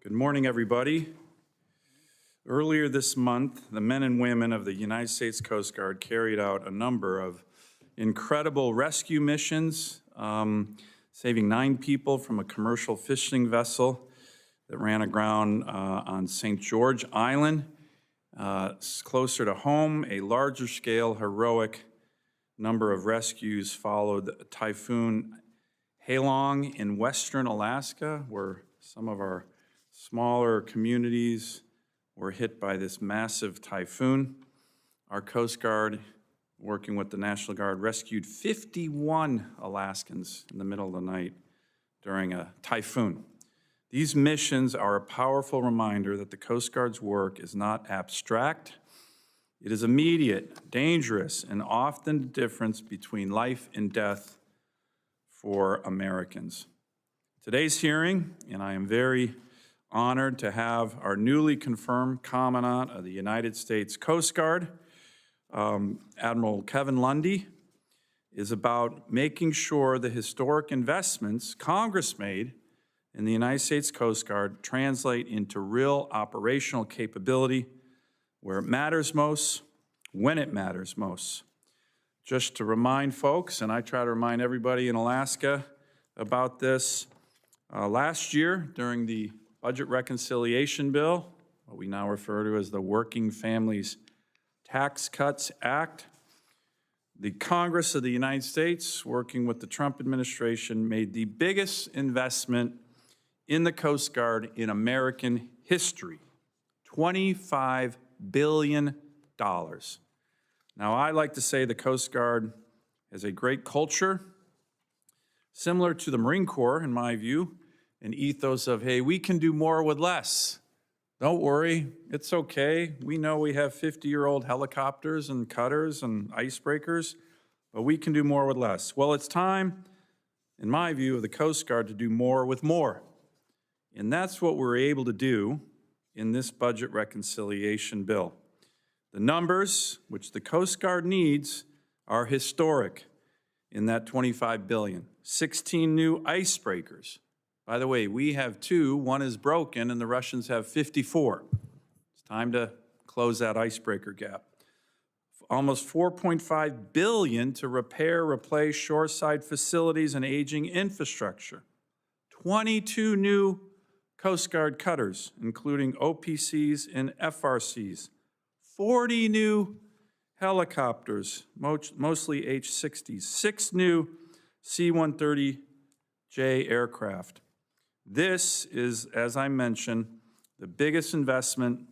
Good morning, everybody. Earlier this month, the men and women of the United States Coast Guard carried out a number of incredible rescue missions, saving 9 people from a commercial fishing vessel that ran aground on St. George Island. Closer to home, a larger scale, heroic number of rescues followed Typhoon Halong in western Alaska, where some of our smaller communities were hit by this massive typhoon. Our Coast Guard, working with the National Guard, rescued 51 Alaskans in the middle of the night during a typhoon. These missions are a powerful reminder that the Coast Guard's work is not abstract. It is immediate, dangerous, and often the difference between life and death for Americans. Today's hearing, and I am very honored to have our newly confirmed Commandant of the United States Coast Guard, Admiral Kevin Lunday, is about making sure the historic investments Congress made in the United States Coast Guard translate into real operational capability where it matters most, when it matters most. Just to remind folks, and I try to remind everybody in Alaska about this, last year during the Budget Reconciliation Bill, what we now refer to as the Working Families Tax Cuts Act, the Congress of the United States, working with the Trump administration, made the biggest investment in the Coast Guard in American history, $25 billion. Now, I like to say the Coast Guard has a great culture, similar to the Marine Corps, in my view, an ethos of, hey, we can do more with less. Don't worry, it's okay. We know we have 50-year-old helicopters and cutters and icebreakers, but we can do more with less. Well, it's time, in my view, of the Coast Guard to do more with more. And that's what we're able to do in this budget reconciliation bill. The numbers which the Coast Guard needs are historic in that $25 billion. 16 new icebreakers. By the way, we have 2, one is broken, and the Russians have 54. It's time to close that icebreaker gap. Almost $4.5 billion to repair, replace shoreside facilities and aging infrastructure. 22 new Coast Guard cutters, including OPCs and FRCs. 40 new helicopters, mostly H-60s. 6 new C-130J aircraft. This is, as I mentioned, the biggest investment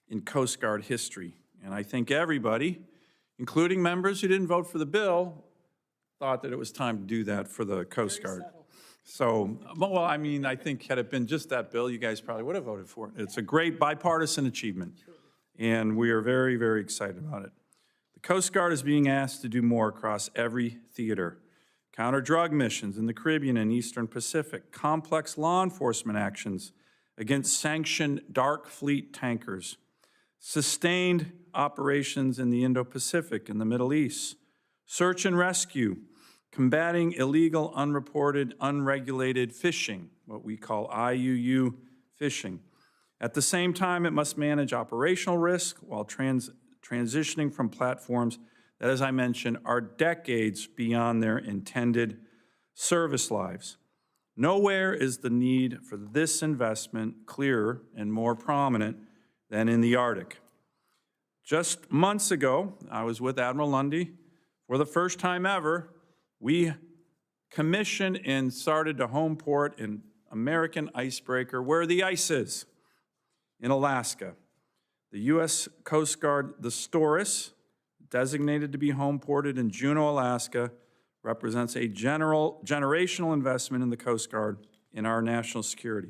in Coast Guard history. And I think everybody, including members who didn't vote for the bill, thought that it was time to do that for the Coast Guard. So, well, I mean, I think had it been just that bill, you guys probably would have voted for it. It's a great bipartisan achievement, and we are very, very excited about it. The Coast Guard is being asked to do more across every theater. Counter-drug missions in the Caribbean and Eastern Pacific, complex law enforcement actions against sanctioned dark fleet tankers, sustained operations in the Indo-Pacific and the Middle East, search and rescue, combating illegal, unreported, unregulated fishing, what we call IUU fishing. At the same time, it must manage operational risk while transitioning from platforms that, as I mentioned, are decades beyond their intended service lives. Nowhere is the need for this investment clearer and more prominent than in the Arctic. Just months ago, I was with Admiral Lunday. For the first time ever, we commissioned and started to home port an American icebreaker where the ice is, in Alaska. The U.S. Coast Guard, the Storis, designated to be home ported in Juneau, Alaska, represents a generational investment in the Coast Guard in our national security.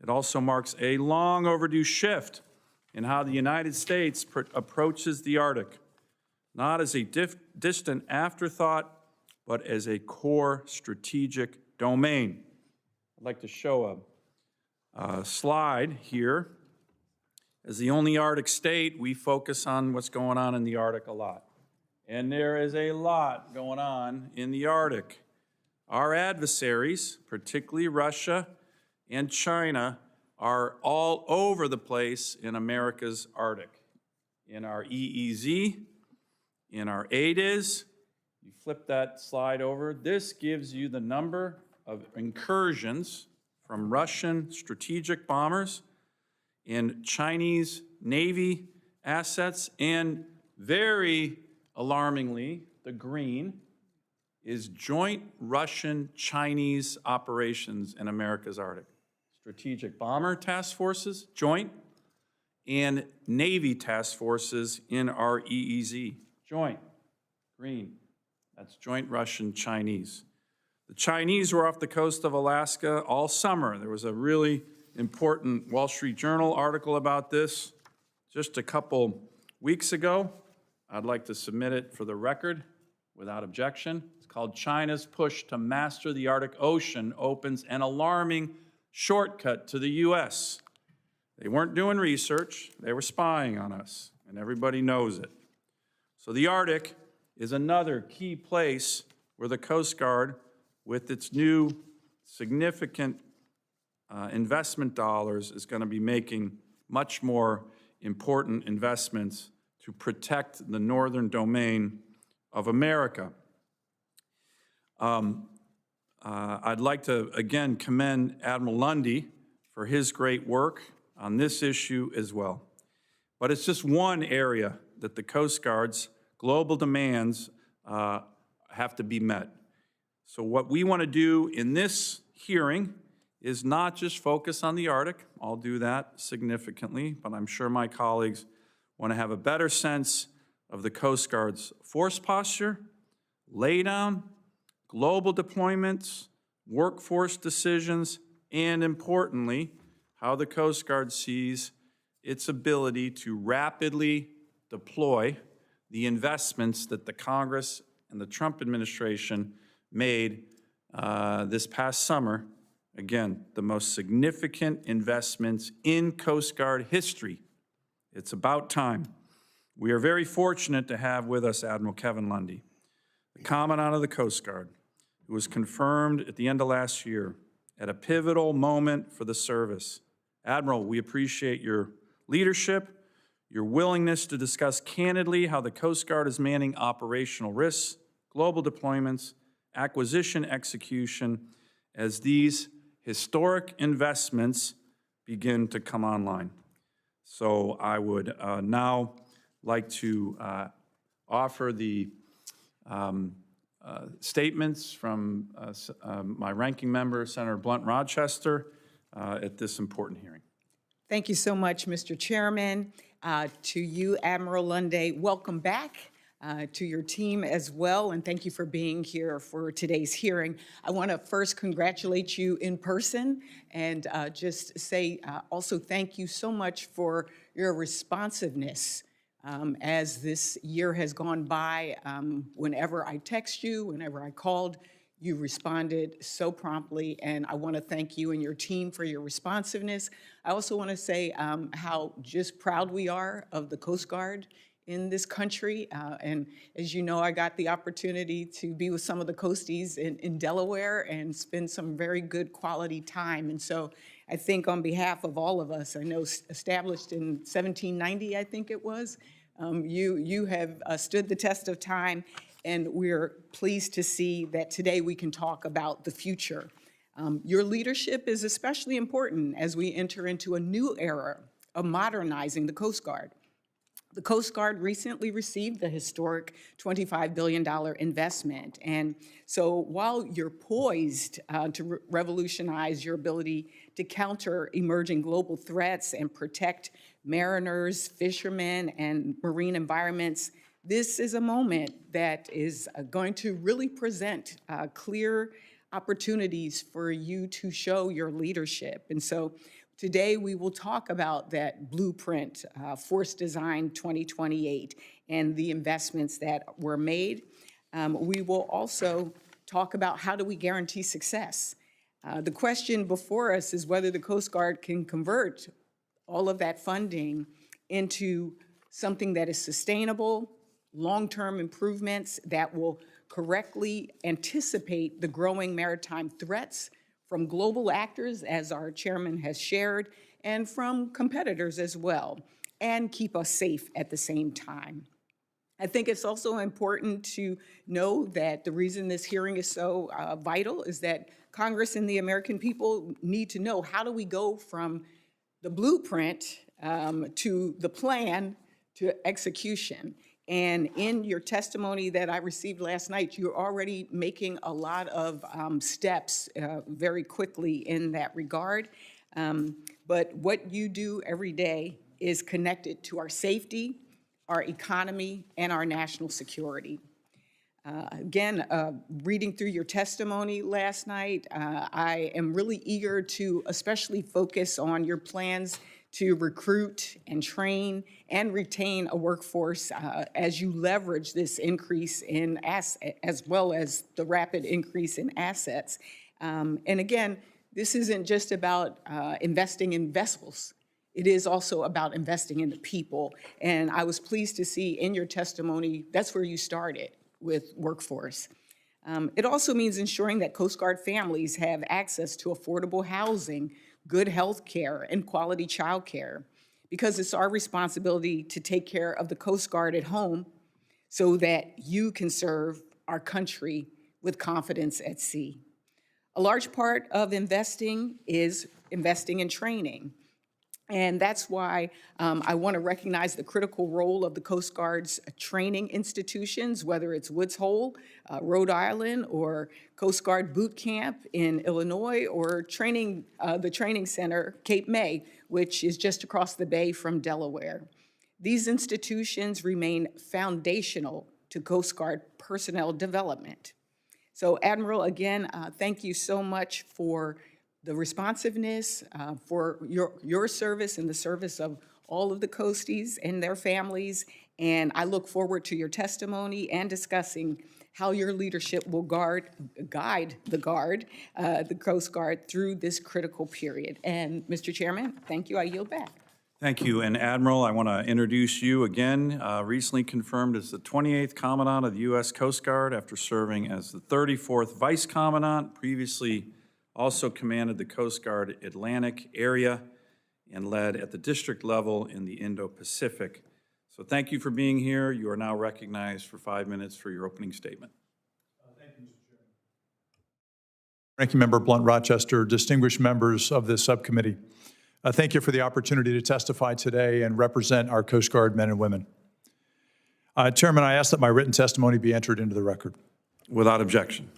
It also marks a long overdue shift in how the United States approaches the Arctic, not as a distant afterthought, but as a core strategic domain. I'd like to show a slide here. As the only Arctic state, we focus on what's going on in the Arctic a lot. And there is a lot going on in the Arctic. Our adversaries, particularly Russia and China, are all over the place in America's Arctic. In our EEZ, in our ADIZ, you flip that slide over, this gives you the number of incursions from Russian strategic bombers and Chinese Navy assets, and very alarmingly, the green is joint Russian-Chinese operations in America's Arctic. Strategic bomber task forces, joint, and Navy task forces in our EEZ, joint, green. That's joint Russian-Chinese. The Chinese were off the coast of Alaska all summer. There was a really important Wall Street Journal article about this just a couple weeks ago. I'd like to submit it for the record without objection. It's called "China's Push to Master the Arctic Ocean Opens an Alarming Shortcut to the U.S." They weren't doing research, they were spying on us, and everybody knows it. So the Arctic is another key place where the Coast Guard, with its new significant investment dollars, is going to be making much more important investments to protect the northern domain of America. I'd like to again commend Admiral Lunday for his great work on this issue as well. But it's just one area that the Coast Guard's global demands have to be met. So what we want to do in this hearing is not just focus on the Arctic. I'll do that significantly, but I'm sure my colleagues want to have a better sense of the Coast Guard's force posture, laydown, global deployments, workforce decisions, and importantly, how the Coast Guard sees its ability to rapidly deploy the investments that the Congress and the Trump administration made this past summer. Again, the most significant investments in Coast Guard history. It's about time. We are very fortunate to have with us Admiral Kevin Lunday, the Commandant of the Coast Guard, who was confirmed at the end of last year at a pivotal moment for the service. Admiral, we appreciate your leadership, your willingness to discuss candidly how the Coast Guard is managing operational risks, global deployments, acquisition execution, as these historic investments begin to come online. So I would now like to offer the statements from my ranking member, Senator Blunt Rochester, at this important hearing. Thank you so much, Mr. Chairman. To you, Admiral Lunday, welcome back. To your team as well, and thank you for being here for today's hearing. I want to first congratulate you in person and just say also thank you so much for your responsiveness as this year has gone by. Whenever I text you, whenever I called, you responded so promptly, and I want to thank you and your team for your responsiveness. I also want to say how just proud we are of the Coast Guard in this country. And as you know, I got the opportunity to be with some of the Coasties in Delaware and spend some very good quality time. And so I think on behalf of all of us, I know established in 1790, I think it was, you have stood the test of time, and we're pleased to see that today we can talk about the future. Your leadership is especially important as we enter into a new era of modernizing the Coast Guard. The Coast Guard recently received the historic $25 billion investment. And so while you're poised to revolutionize your ability to counter emerging global threats and protect mariners, fishermen, and marine environments, this is a moment that is going to really present clear opportunities for you to show your leadership. And so today, we will talk about that blueprint, Force Design 2028, and the investments that were made. We will also talk about how do we guarantee success. The question before us is whether the Coast Guard can convert all of that funding into something that is sustainable, long-term improvements that will correctly anticipate the growing maritime threats from global actors, as our chairman has shared, and from competitors as well, and keep us safe at the same time. I think it's also important to know that the reason this hearing is so vital is that Congress and the American people need to know, how do we go from the blueprint to the plan to execution? And in your testimony that I received last night, you're already making a lot of steps very quickly in that regard. But what you do every day is connected to our safety, our economy, and our national security. Again, reading through your testimony last night, I am really eager to especially focus on your plans to recruit and train and retain a workforce as you leverage this increase in assets, as well as the rapid increase in assets. And again, this isn't just about investing in vessels. It is also about investing in the people. And I was pleased to see in your testimony, that's where you started with workforce. It also means ensuring that Coast Guard families have access to affordable housing, good health care, and quality child care, because it's our responsibility to take care of the Coast Guard at home so that you can serve our country with confidence at sea. A large part of investing is investing in training. And that's why I want to recognize the critical role of the Coast Guard's training institutions, whether it's Woods Hole, Rhode Island, or Coast Guard Boot Camp in Illinois, or the training center, Cape May, which is just across the bay from Delaware. These institutions remain foundational to Coast Guard personnel development. So, Admiral, again, thank you so much for the responsiveness, for your service and the service of all of the Coasties and their families. And I look forward to your testimony and discussing how your leadership will guide the Coast Guard through this critical period. And Mr. Chairman, thank you. I yield back. Thank you. And Admiral, I want to introduce you again, recently confirmed as the 28th Commandant of the U.S. Coast Guard after serving as the 34th Vice Commandant, previously also commanded the Coast Guard Atlantic area and led at the district level in the Indo-Pacific. So thank you for being here. You are now recognized for 5 minutes for your opening statement. Thank you, Mr. Chairman. Ranking Member Blunt-Rochester, distinguished members of this subcommittee, thank you for the opportunity to testify today and represent our Coast Guard men and women. Chairman, I ask that my written testimony be entered into the record. Without objection.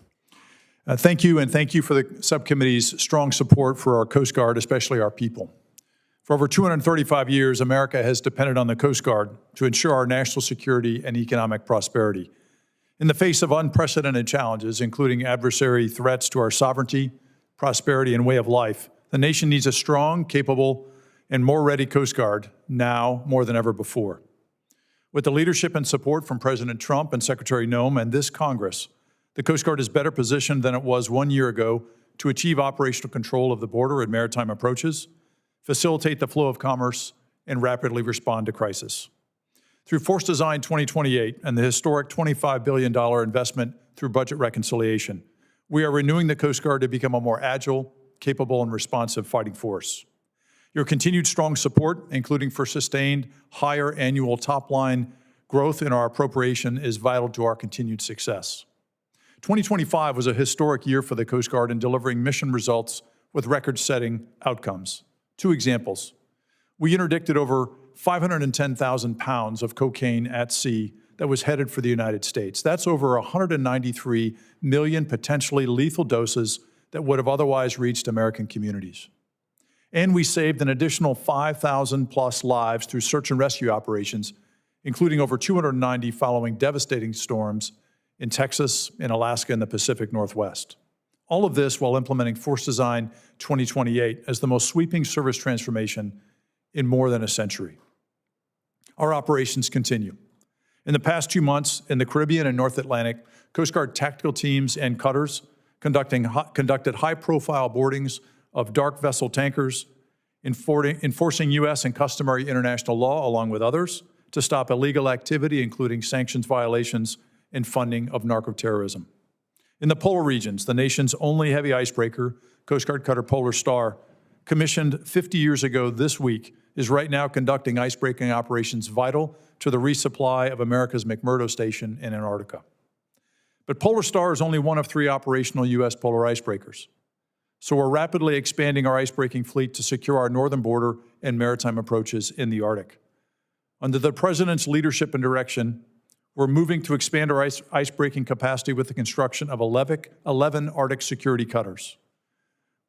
Thank you, and thank you for the subcommittee's strong support for our Coast Guard, especially our people. For over 235 years, America has depended on the Coast Guard to ensure our national security and economic prosperity. In the face of unprecedented challenges, including adversary threats to our sovereignty, prosperity, and way of life, the nation needs a strong, capable, and more ready Coast Guard now more than ever before. With the leadership and support from President Trump and Secretary Noem and this Congress, the Coast Guard is better positioned than it was 1 year ago to achieve operational control of the border and maritime approaches, facilitate the flow of commerce, and rapidly respond to crisis. Through Force Design 2028 and the historic $25 billion investment through budget reconciliation, we are renewing the Coast Guard to become a more agile, capable, and responsive fighting force. Your continued strong support, including for sustained higher annual top-line growth in our appropriation, is vital to our continued success. 2025 was a historic year for the Coast Guard in delivering mission results with record-setting outcomes. 2 examples. We interdicted over 510,000 pounds of cocaine at sea that was headed for the United States. That's over 193 million potentially lethal doses that would have otherwise reached American communities. And we saved an additional 5,000 plus lives through search and rescue operations, including over 290 following devastating storms in Texas, in Alaska, and the Pacific Northwest. All of this while implementing Force Design 2028 as the most sweeping service transformation in more than a century. Our operations continue. In the past 2 months, in the Caribbean and North Atlantic, Coast Guard tactical teams and cutters conducted high-profile boardings of dark vessel tankers, enforcing U.S. and customary international law, along with others, to stop illegal activity, including sanctions violations and funding of narco-terrorism. In the polar regions, the nation's only heavy icebreaker, Coast Guard cutter Polar Star, commissioned 50 years ago this week, is right now conducting icebreaking operations vital to the resupply of America's McMurdo Station in Antarctica. But Polar Star is only one of 3 operational U.S. polar icebreakers. So we're rapidly expanding our icebreaking fleet to secure our northern border and maritime approaches in the Arctic. Under the President's leadership and direction, we're moving to expand our icebreaking capacity with the construction of 11 Arctic security cutters.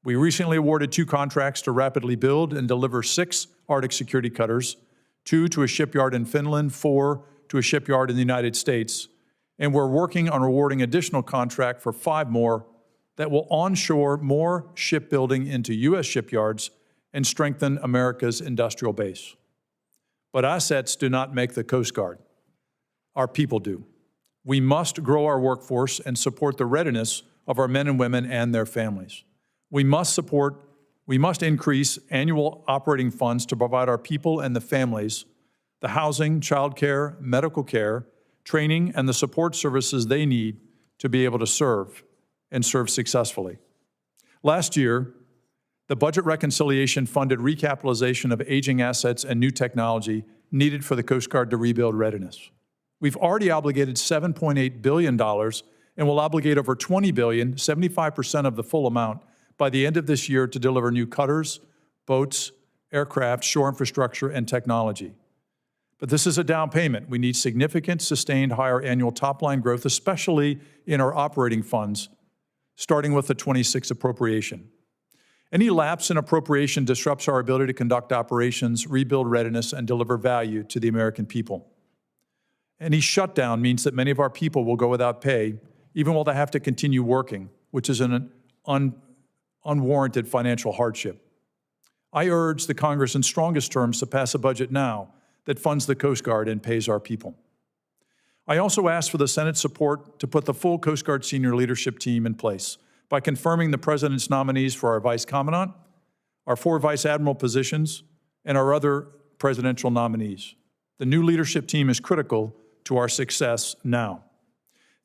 We recently awarded 2 contracts to rapidly build and deliver 6 Arctic security cutters, 2 to a shipyard in Finland, 4 to a shipyard in the United States, and we're working on awarding additional contract for 5 more that will onshore more shipbuilding into U.S. shipyards and strengthen America's industrial base. But assets do not make the Coast Guard. Our people do. We must grow our workforce and support the readiness of our men and women and their families. We must increase annual operating funds to provide our people and the families the housing, childcare, medical care, training, and the support services they need to be able to serve and serve successfully. Last year, the budget reconciliation funded recapitalization of aging assets and new technology needed for the Coast Guard to rebuild readiness. We've already obligated $7.8 billion and will obligate over $20 billion, 75% of the full amount, by the end of this year to deliver new cutters, boats, aircraft, shore infrastructure, and technology. But this is a down payment. We need significant, sustained, higher annual top-line growth, especially in our operating funds, starting with the 26 appropriation. Any lapse in appropriation disrupts our ability to conduct operations, rebuild readiness, and deliver value to the American people. Any shutdown means that many of our people will go without pay, even while they have to continue working, which is an unwarranted financial hardship. I urge the Congress in strongest terms to pass a budget now that funds the Coast Guard and pays our people. I also ask for the Senate's support to put the full Coast Guard senior leadership team in place by confirming the President's nominees for our Vice Commandant, our 4 Vice Admiral positions, and our other presidential nominees. The new leadership team is critical to our success now.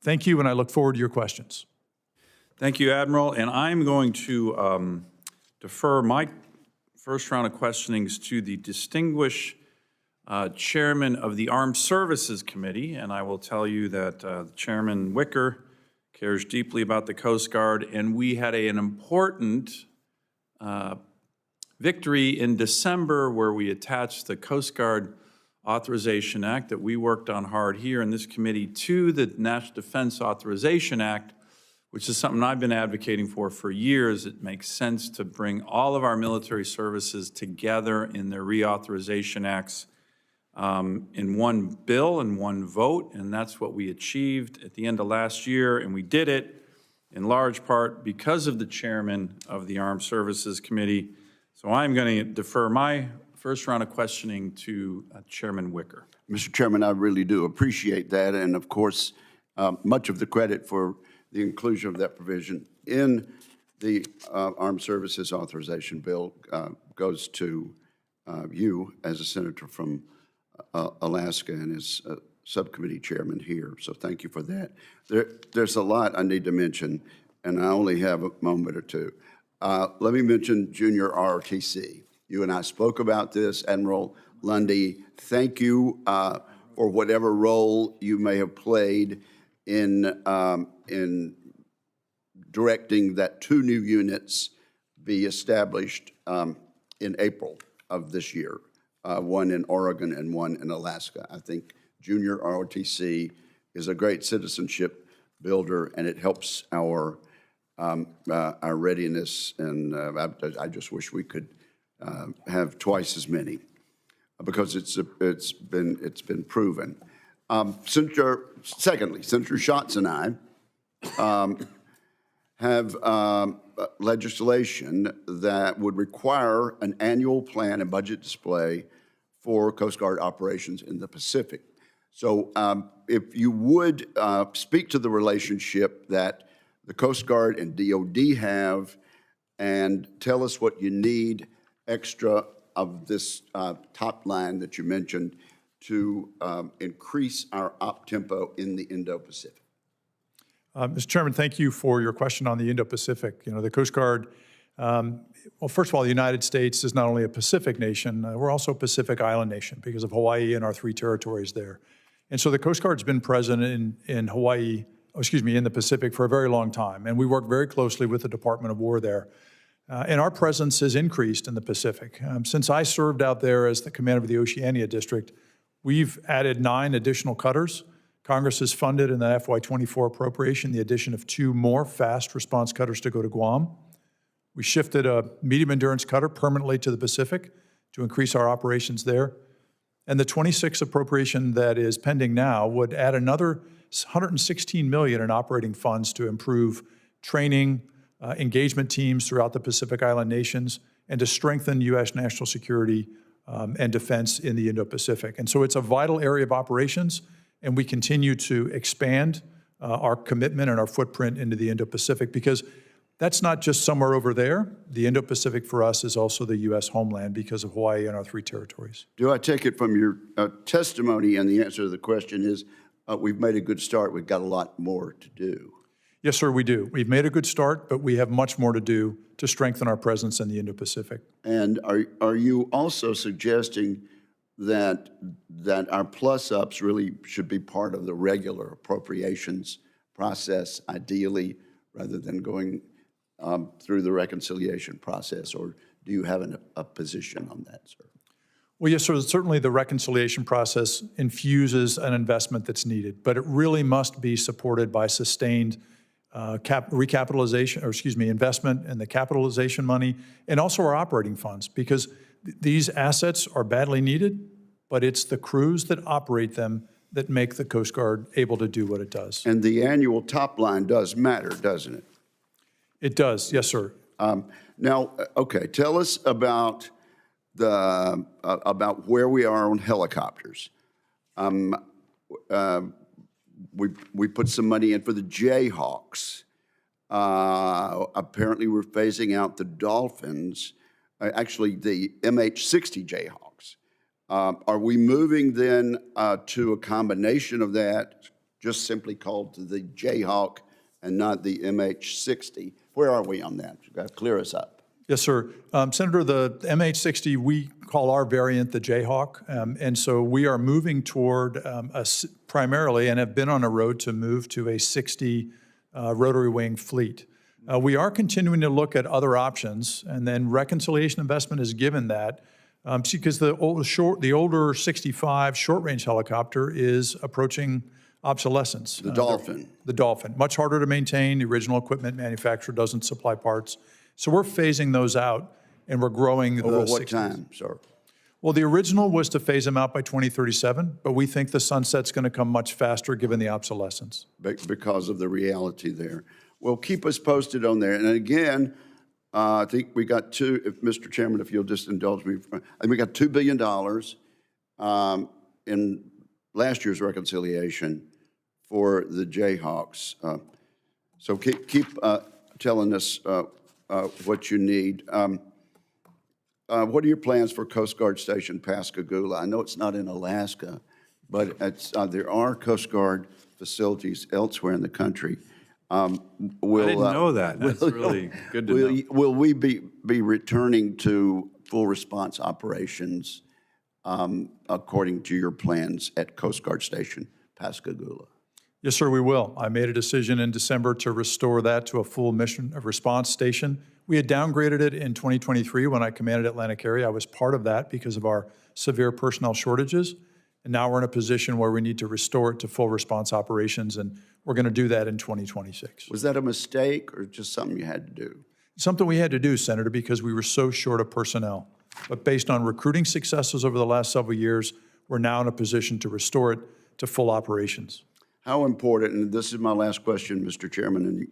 Thank you, and I look forward to your questions. Thank you, Admiral. And I'm going to defer my first round of questionings to the distinguished Chairman of the Armed Services Committee. And I will tell you that Chairman Wicker cares deeply about the Coast Guard. And we had an important victory in December where we attached the Coast Guard Authorization Act that we worked on hard here in this committee to the National Defense Authorization Act, which is something I've been advocating for years. It makes sense to bring all of our military services together in their reauthorization acts in one bill and one vote, and that's what we achieved at the end of last year, and we did it in large part because of the chairman of the Armed Services Committee. So I'm going to defer my first round of questioning to Chairman Wicker. Mr. Chairman, I really do appreciate that, and of course, much of the credit for the inclusion of that provision in the Armed Services Authorization Bill goes to you as a senator from Alaska and as subcommittee chairman here, so thank you for that. There's a lot I need to mention, and I only have a moment or two. Let me mention junior ROTC. You and I spoke about this. Admiral Lunday, thank you for whatever role you may have played in directing that 2 new units be established in April of this year, one in Oregon and one in Alaska. I think junior ROTC is a great citizenship builder, and it helps our readiness, and I just wish we could have twice as many because it's been proven. Secondly, Senator Schatz and I have legislation that would require an annual plan and budget display for Coast Guard operations in the Pacific. So if you would speak to the relationship that the Coast Guard and DOD have and tell us what you need extra of this top line that you mentioned to increase our op tempo in the Indo-Pacific. Mr. Chairman, thank you for your question on the Indo-Pacific. You know, the Coast Guard Well, first of all, the United States is not only a Pacific nation, we're also a Pacific island nation because of Hawaii and our 3 territories there. And so the Coast Guard's been present in Hawaii, in the Pacific for a very long time. And we work very closely with the Department of War there. And our presence has increased in the Pacific. Since I served out there as the commander of the Oceania District, we've added 9 additional cutters. Congress has funded in the FY24 appropriation the addition of 2 more fast response cutters to go to Guam. We shifted a medium endurance cutter permanently to the Pacific to increase our operations there. And the 26 appropriation that is pending now would add another $116 million in operating funds to improve training, engagement teams throughout the Pacific Island nations, and to strengthen U.S. national security and defense in the Indo-Pacific. And so it's a vital area of operations, and we continue to expand our commitment and our footprint into the Indo-Pacific because that's not just somewhere over there. The Indo-Pacific for us is also the U.S. homeland because of Hawaii and our 3 territories. Do I take it from your testimony, and the answer to the question is, we've made a good start, we've got a lot more to do? Yes, sir, we do. We've made a good start, but we have much more to do to strengthen our presence in the Indo-Pacific. And are you also suggesting that our plus-ups really should be part of the regular appropriations process, ideally, rather than going through the reconciliation process, or do you have a position on that, sir? Well, yes, sir. Certainly the reconciliation process infuses an investment that's needed, but it really must be supported by sustained investment in the capitalization money and also our operating funds, because these assets are badly needed, but it's the crews that operate them that make the Coast Guard able to do what it does. And the annual top line does matter, doesn't it? It does, yes, sir. Now, okay, tell us about about where we are on helicopters. We put some money in for the Jayhawks. Apparently, we're phasing out the Dolphins. Actually, the MH-60 Jayhawks. Are we moving then to a combination of that, just simply called the Jayhawk and not the MH-60? Where are we on that? You've got to clear us up. Yes, sir. Senator, the MH-60, we call our variant the Jayhawk, and so we are moving toward primarily, and have been on a road to move to a 60 rotary wing fleet. We are continuing to look at other options, and then reconciliation investment is given that, because the older 65 short-range helicopter is approaching obsolescence. The Dolphin. The Dolphin. Much harder to maintain. The original equipment manufacturer doesn't supply parts. So we're phasing those out, and we're growing Over the what 60s. time, sir? Well, the original was to phase them out by 2037, but we think the sunset's going to come much faster given the obsolescence. Because of the reality there. Well, keep us posted on there. And again, I think we got Mr. Chairman, if you'll just indulge me, I think we got $2 billion in last year's reconciliation for the Jayhawks. So keep telling us what you need. What are your plans for Coast Guard Station Pascagoula? I know it's not in Alaska, but there are Coast Guard facilities elsewhere in the country. I didn't know that. That's really good to know. Will we be returning to full response operations according to your plans at Coast Guard Station Pascagoula? Yes, sir, we will. I made a decision in December to restore that to a full mission of response station. We had downgraded it in 2023 when I commanded Atlantic area. I was part of that because of our severe personnel shortages. And now we're in a position where we need to restore it to full response operations, and we're going to do that in 2026. Was that a mistake or just something you had to do? Something we had to do, Senator, because we were so short of personnel. But based on recruiting successes over the last several years, we're now in a position to restore it to full operations. How important, and this is my last question, Mr. Chairman, and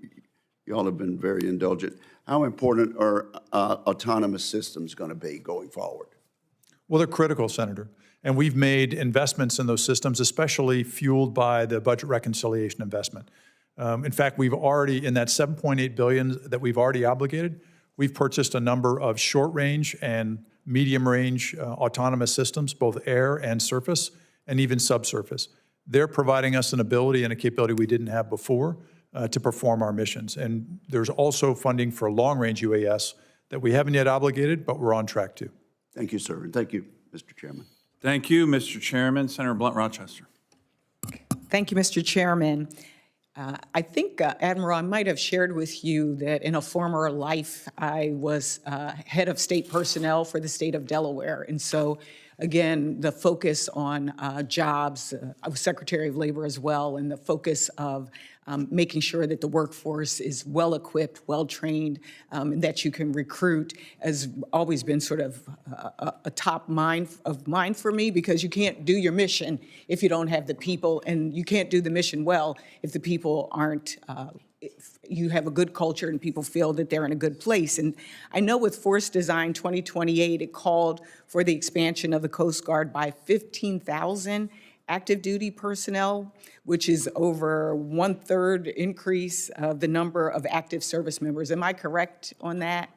you all have been very indulgent, how important are autonomous systems going to be going forward? Well, they're critical, Senator. And we've made investments in those systems, especially fueled by the budget reconciliation investment. In fact, we've already, in that $7.8 billion that we've already obligated, we've purchased a number of short-range and medium-range autonomous systems, both air and surface, and even subsurface. They're providing us an ability and a capability we didn't have before to perform our missions. And there's also funding for long-range UAS that we haven't yet obligated, but we're on track to. Thank you, sir, and thank you, Mr. Chairman. Thank you, Mr. Chairman. Senator Blunt Rochester. Thank you, Mr. Chairman. I think, Admiral, I might have shared with you that in a former life, I was head of state personnel for the state of Delaware. And so, again, the focus on jobs, I was Secretary of Labor as well, and the focus of making sure that the workforce is well-equipped, well-trained, and that you can recruit has always been sort of a top mind for me, because you can't do your mission if you don't have the people, and you can't do the mission well if the people aren't, if you have a good culture and people feel that they're in a good place. And I know with Force Design 2028, it called for the expansion of the Coast Guard by 15,000 active duty personnel, which is over 1/3 increase of the number of active service members. Am I correct on that?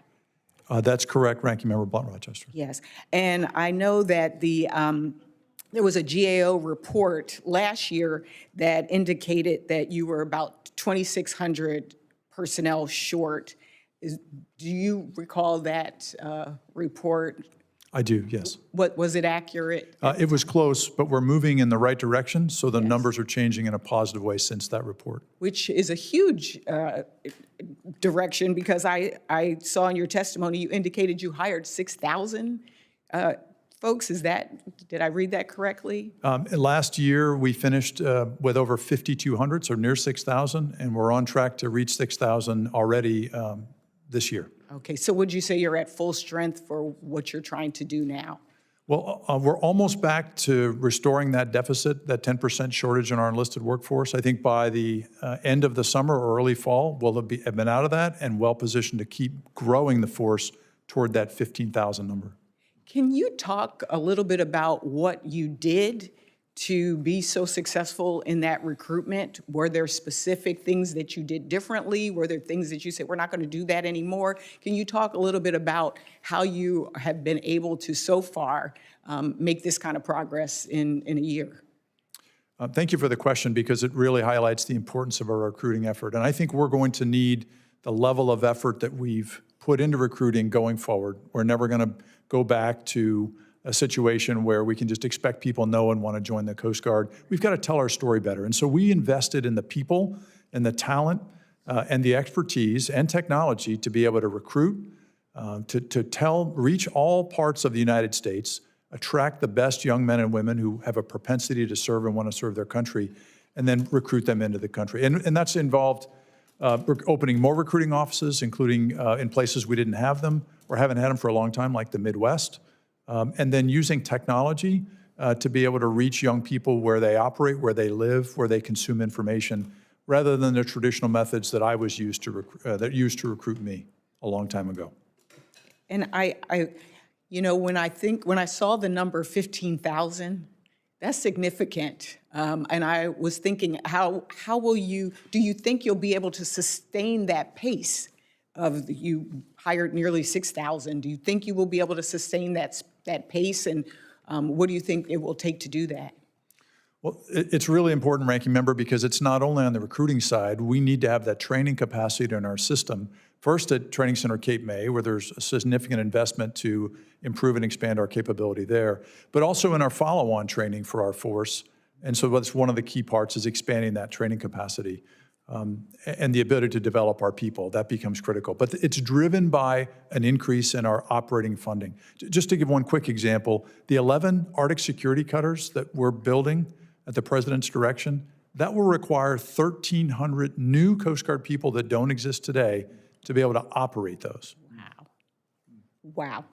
That's correct, Ranking Member Blunt Rochester. Yes. And I know that there was a GAO report last year that indicated that you were about 2,600 personnel short. Do you recall that report? I do, yes. What, was it accurate? It was close, but we're moving in the right direction, so the numbers are changing in a positive way since that report. Which is a huge direction, because I saw in your testimony you indicated you hired 6,000 folks. Did I read that correctly? Last year, we finished with over 5,200, so near 6,000, and we're on track to reach 6,000 already this year. Okay, so would you say you're at full strength for what you're trying to do now? Well, we're almost back to restoring that deficit, that 10% shortage in our enlisted workforce. I think by the end of the summer or early fall, we'll have been out of that and well-positioned to keep growing the force toward that 15,000 number. Can you talk a little bit about what you did to be so successful in that recruitment? Were there specific things that you did differently? Were there things that you said, we're not going to do that anymore? Can you talk a little bit about how you have been able to so far make this kind of progress in a year? Thank you for the question, because it really highlights the importance of our recruiting effort. And I think we're going to need the level of effort that we've put into recruiting going forward. We're never going to go back to a situation where we can just expect people know and want to join the Coast Guard. We've got to tell our story better. And so we invested in the people and the talent and the expertise and technology to be able to recruit, reach all parts of the United States, attract the best young men and women who have a propensity to serve and want to serve their country, and then recruit them into the country. And that's involved opening more recruiting offices, including in places we didn't have them or haven't had them for a long time, like the Midwest. And then using technology to be able to reach young people where they operate, where they live, where they consume information, rather than the traditional methods that I was used to recruit me a long time ago. And you know, when I saw the number 15,000, that's significant. And I was thinking, how do you think you'll be able to sustain that pace of you hired nearly 6,000? Do you think you will be able to sustain that pace? And what do you think it will take to do that? Well, it's really important, Ranking Member, because it's not only on the recruiting side. We need to have that training capacity in our system. First at Training Center Cape May, where there's a significant investment to improve and expand our capability there, but also in our follow-on training for our force. And so that's one of the key parts, is expanding that training capacity and the ability to develop our people. That becomes critical. But it's driven by an increase in our operating funding. Just to give one quick example, the 11 Arctic security cutters that we're building at the President's direction, that will require 1,300 new Coast Guard people that don't exist today to be able to operate those. Wow. Wow.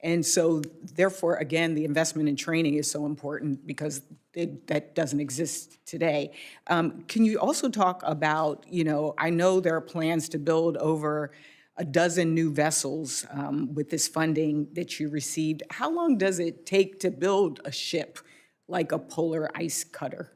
And so therefore, again, the investment in training is so important, because that doesn't exist today. Can you also talk about, I know there are plans to build over a dozen new vessels with this funding that you received. How long does it take to build a ship like a polar ice cutter?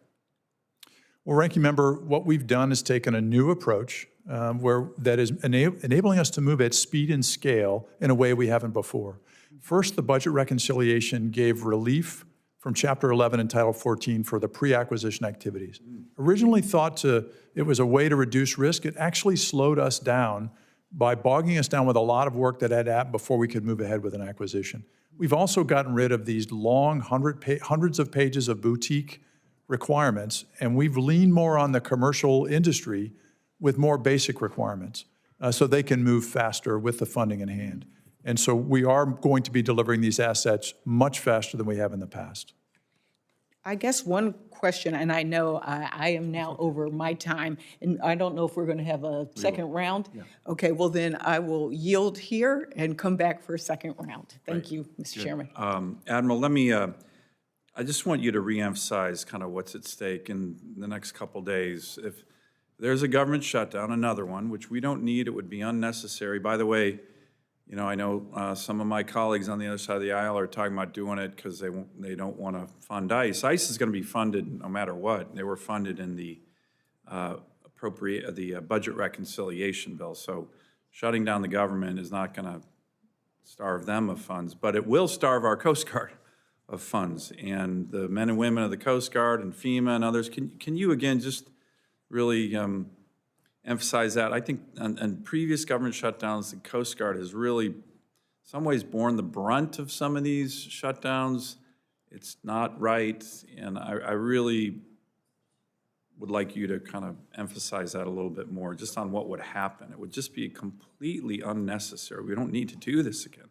Well, Ranking Member, what we've done is taken a new approach that is enabling us to move at speed and scale in a way we haven't before. First, the budget reconciliation gave relief from Chapter 11 and Title 14 for the pre-acquisition activities. Originally thought it was a way to reduce risk, it actually slowed us down by bogging us down with a lot of work that had happened before we could move ahead with an acquisition. We've also gotten rid of these long hundreds of pages of boutique requirements, and we've leaned more on the commercial industry with more basic requirements so they can move faster with the funding in hand. And so we are going to be delivering these assets much faster than we have in the past. I guess one question, and I know I am now over my time, and I don't know if we're going to have a second round. Yeah. Okay, well then I will yield here and come back for a second round. Thank you, Mr. Chairman. Admiral, let me, I just want you to reemphasize kind of what's at stake in the next couple days. If there's a government shutdown, another one, which we don't need, it would be unnecessary. By the way, you know, I know some of my colleagues on the other side of the aisle are talking about doing it because they don't want to fund ICE. ICE is going to be funded no matter what. They were funded in the budget reconciliation bill. So shutting down the government is not going to starve them of funds, but it will starve our Coast Guard of funds. And the men and women of the Coast Guard and FEMA and others, can you again just really emphasize that? I think on previous government shutdowns, the Coast Guard has really, in some ways, borne the brunt of some of these shutdowns. It's not right, and I really would like you to kind of emphasize that a little bit more, just on what would happen. It would just be completely unnecessary. We don't need to do this again.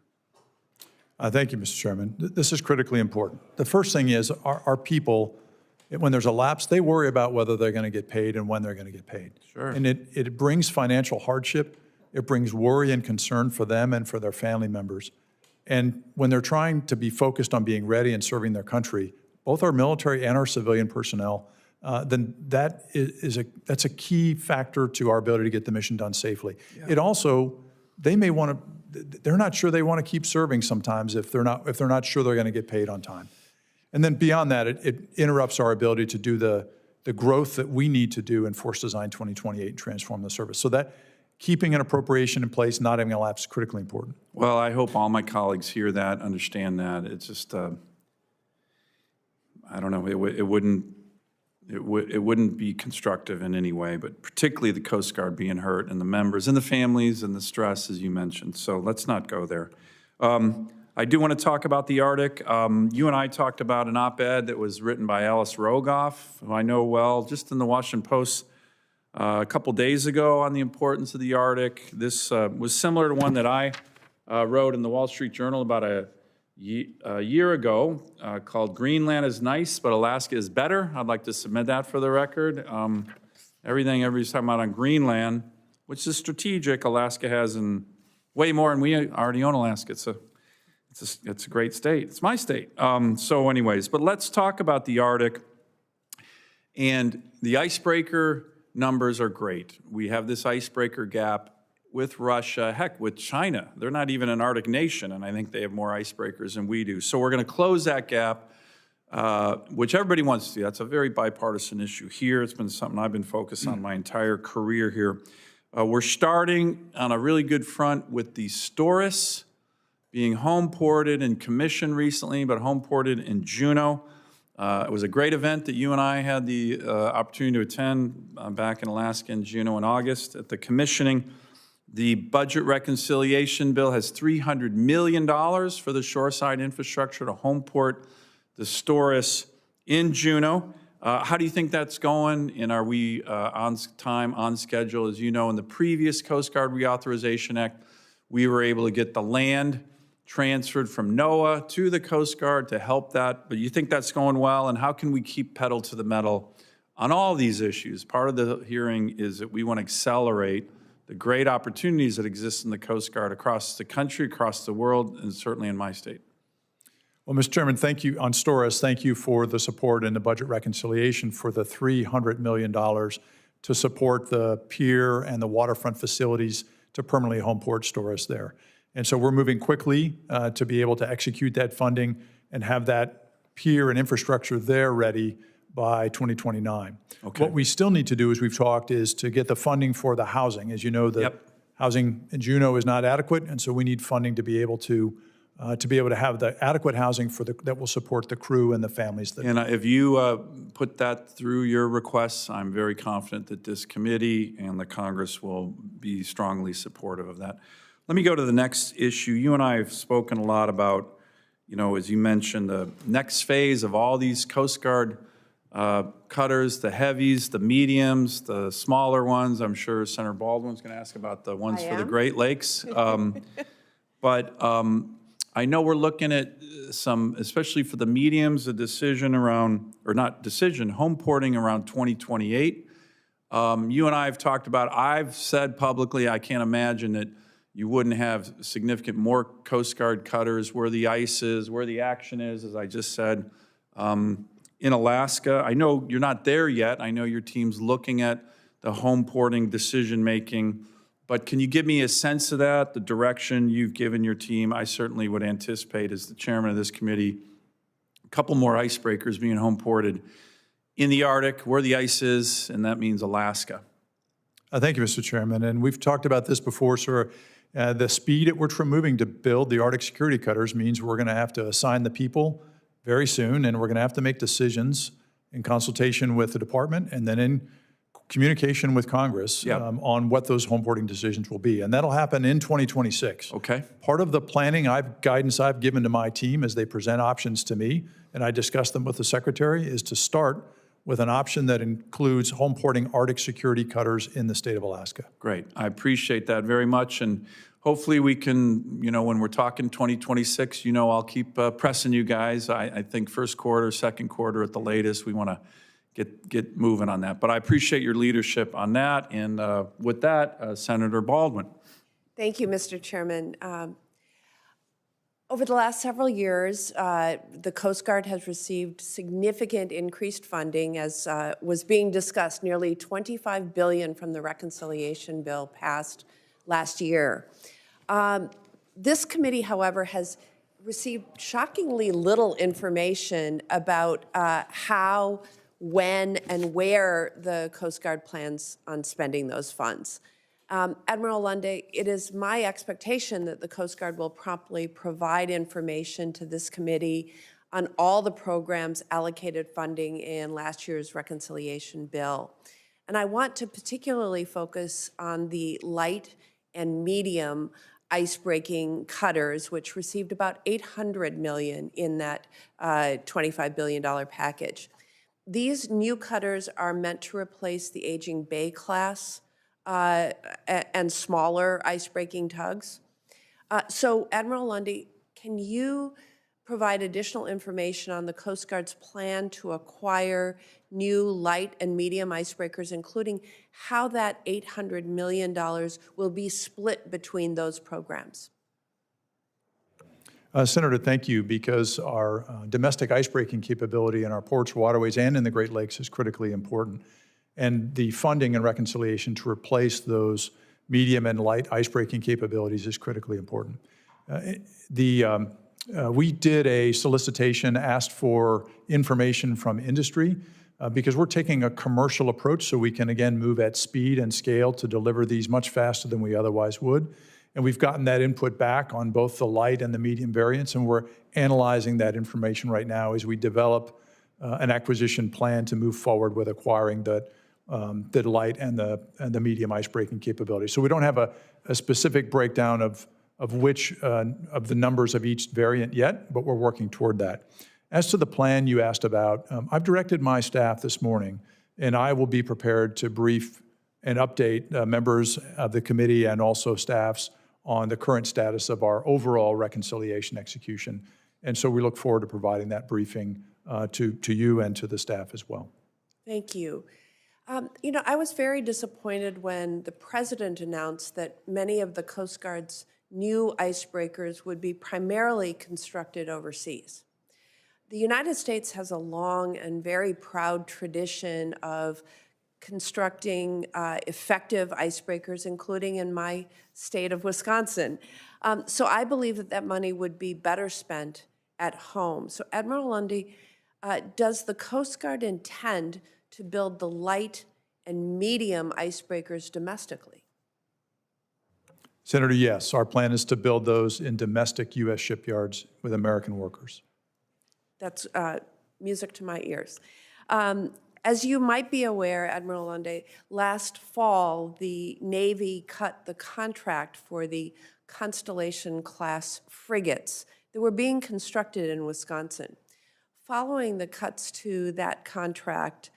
Thank you, Mr. Chairman. This is critically important. The first thing is our people, when there's a lapse, they worry about whether they're going to get paid and when they're going to get paid. Sure. And it brings financial hardship. It brings worry and concern for them and for their family members. And when they're trying to be focused on being ready and serving their country, both our military and our civilian personnel, then that's a key factor to our ability to get the mission done safely. Yeah. It also, they're not sure they want to keep serving sometimes if they're not sure they're going to get paid on time. And then beyond that, it interrupts our ability to do the growth that we need to do in Force Design 2028 and transform the service. So that keeping an appropriation in place, not having a lapse, is critically important. Well, I hope all my colleagues hear that, understand that. It's just, I don't know, it wouldn't be constructive in any way, but particularly the Coast Guard being hurt and the members and the families and the stress, as you mentioned. So let's not go there. I do want to talk about the Arctic. You and I talked about an op-ed that was written by Alice Rogoff, who I know well, just in the Washington Post a couple days ago on the importance of the Arctic. This was similar to one that I wrote in the Wall Street Journal about a year ago called Greenland is Nice, but Alaska is Better. I'd like to submit that for the record. Everybody's talking about on Greenland, which is strategic. Alaska has way more, and we already own Alaska. It's a great state. It's my state. So anyways, but let's talk about the Arctic. And the icebreaker numbers are great. We have this icebreaker gap with Russia, heck, with China. They're not even an Arctic nation, and I think they have more icebreakers than we do. So we're going to close that gap, which everybody wants to do. That's a very bipartisan issue here. It's been something I've been focused on my entire career here. We're starting on a really good front with the Storis being home ported and commissioned recently, but home ported in Juneau. It was a great event that you and I had the opportunity to attend back in Alaska in Juneau in August at the commissioning. The budget reconciliation bill has $300 million for the shoreside infrastructure to home port the Storis in Juneau. How do you think that's going? And are we on time, on schedule? As you know, in the previous Coast Guard Reauthorization Act, we were able to get the land transferred from NOAA to the Coast Guard to help that. But you think that's going well? And how can we keep pedal to the metal on all these issues? Part of the hearing is that we want to accelerate the great opportunities that exist in the Coast Guard across the country, across the world, and certainly in my state. Well, Mr. Chairman, thank you. On Storis, thank you for the support in the budget reconciliation for the $300 million to support the pier and the waterfront facilities to permanently home port Storis there. And so we're moving quickly to be able to execute that funding and have that pier and infrastructure there ready by 2029. Okay. What we still need to do, as we've talked, is to get the funding for the housing. As you know, the housing in Juneau is not adequate, and so we need funding to be able to to be able to have the adequate housing that will support the crew and the families that. And if you put that through your requests, I'm very confident that this committee and the Congress will be strongly supportive of that. Let me go to the next issue. You and I have spoken a lot about, as you mentioned, the next phase of all these Coast Guard cutters, the heavies, the mediums, the smaller ones. I'm sure Senator Baldwin's going to ask about the ones for the Great Lakes. But I know we're looking at some, especially for the mediums, a decision around, or not decision, home porting around 2028. You and I have talked about, I've said publicly, I can't imagine that you wouldn't have significant more Coast Guard cutters where the ice is, where the action is, as I just said. In Alaska, I know you're not there yet. I know your team's looking at the home porting decision-making. But can you give me a sense of that, the direction you've given your team? I certainly would anticipate, as the chairman of this committee, a couple more icebreakers being home ported in the Arctic, where the ice is, and that means Alaska. Thank you, Mr. Chairman. And we've talked about this before, sir. The speed at which we're moving to build the Arctic security cutters means we're going to have to assign the people very soon, and we're going to have to make decisions in consultation with the department and then in communication with Congress on what those home porting decisions will be. And that'll happen in 2026. Okay. Part of the planning guidance I've given to my team as they present options to me, and I discuss them with the Secretary, is to start with an option that includes home porting Arctic security cutters in the state of Alaska. Great. I appreciate that very much. And hopefully we can, when we're talking 2026, I'll keep pressing you guys. I think first quarter, second quarter at the latest, we want to get moving on that. But I appreciate your leadership on that. And with that, Senator Baldwin. Thank you, Mr. Chairman. Over the last several years, the Coast Guard has received significant increased funding, as was being discussed, nearly $25 billion from the reconciliation bill passed last year. This committee, however, has received shockingly little information about how, when, and where the Coast Guard plans on spending those funds. Admiral Lunday, it is my expectation that the Coast Guard will promptly provide information to this committee on all the programs allocated funding in last year's reconciliation bill. And I want to particularly focus on the light and medium ice-breaking cutters, which received about $800 million in that $25 billion package. These new cutters are meant to replace the aging Bay class and smaller ice-breaking tugs. So, Admiral Lunday, can you provide additional information on the Coast Guard's plan to acquire new light and medium icebreakers, including how that $800 million will be split between those programs? Senator, thank you, because our domestic icebreaking capability in our ports, waterways, and in the Great Lakes is critically important. And the funding and reconciliation to replace those medium and light icebreaking capabilities is critically important. We did a solicitation, asked for information from industry, because we're taking a commercial approach so we can, again, move at speed and scale to deliver these much faster than we otherwise would. And we've gotten that input back on both the light and the medium variants, and we're analyzing that information right now as we develop an acquisition plan to move forward with acquiring the light and the medium icebreaking capability. So we don't have a specific breakdown of which of the numbers of each variant yet, but we're working toward that. As to the plan you asked about, I've directed my staff this morning, and I will be prepared to brief and update members of the committee and also staffs on the current status of our overall reconciliation execution. And so we look forward to providing that briefing to you and to the staff as well. Thank you. I was very disappointed when the President announced that many of the Coast Guard's new icebreakers would be primarily constructed overseas. The United States has a long and very proud tradition of constructing effective icebreakers, including in my state of Wisconsin. So I believe that that money would be better spent at home. So Admiral Lunday, does the Coast Guard intend to build the light and medium icebreakers domestically? Senator, yes, our plan is to build those in domestic U.S. shipyards with American workers. That's music to my ears. As you might be aware, Admiral Lunday, last fall, the Navy cut the contract for the Constellation-class frigates that were being constructed in Wisconsin. Following the cuts to that contract,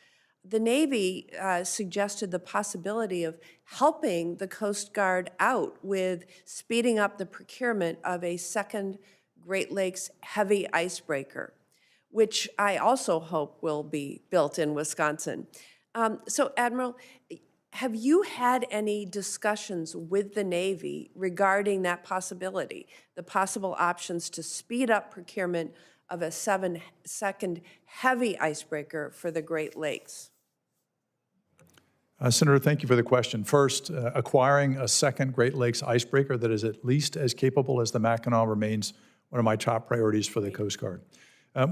the Navy suggested the possibility of helping the Coast Guard out with speeding up the procurement of a second Great Lakes heavy icebreaker, which I also hope will be built in Wisconsin. So, Admiral, have you had any discussions with the Navy regarding that possibility, the possible options to speed up procurement of a second heavy icebreaker for the Great Lakes? Senator, thank you for the question. First, acquiring a second Great Lakes icebreaker that is at least as capable as the Mackinac remains one of my top priorities for the Coast Guard.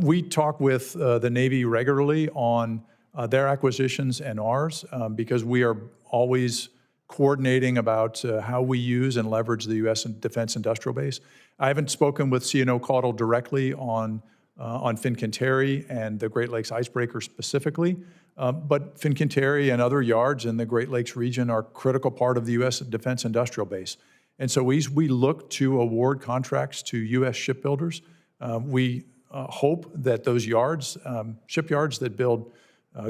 We talk with the Navy regularly on their acquisitions and ours because we are always coordinating about how we use and leverage the U.S. Defense Industrial Base. I haven't spoken with C&O Caudle directly on Fincantieri and the Great Lakes icebreaker specifically, but Fincantieri and other yards in the Great Lakes region are a critical part of the U.S. Defense Industrial Base. And so we look to award contracts to U.S. shipbuilders. We hope that those yards, shipyards that build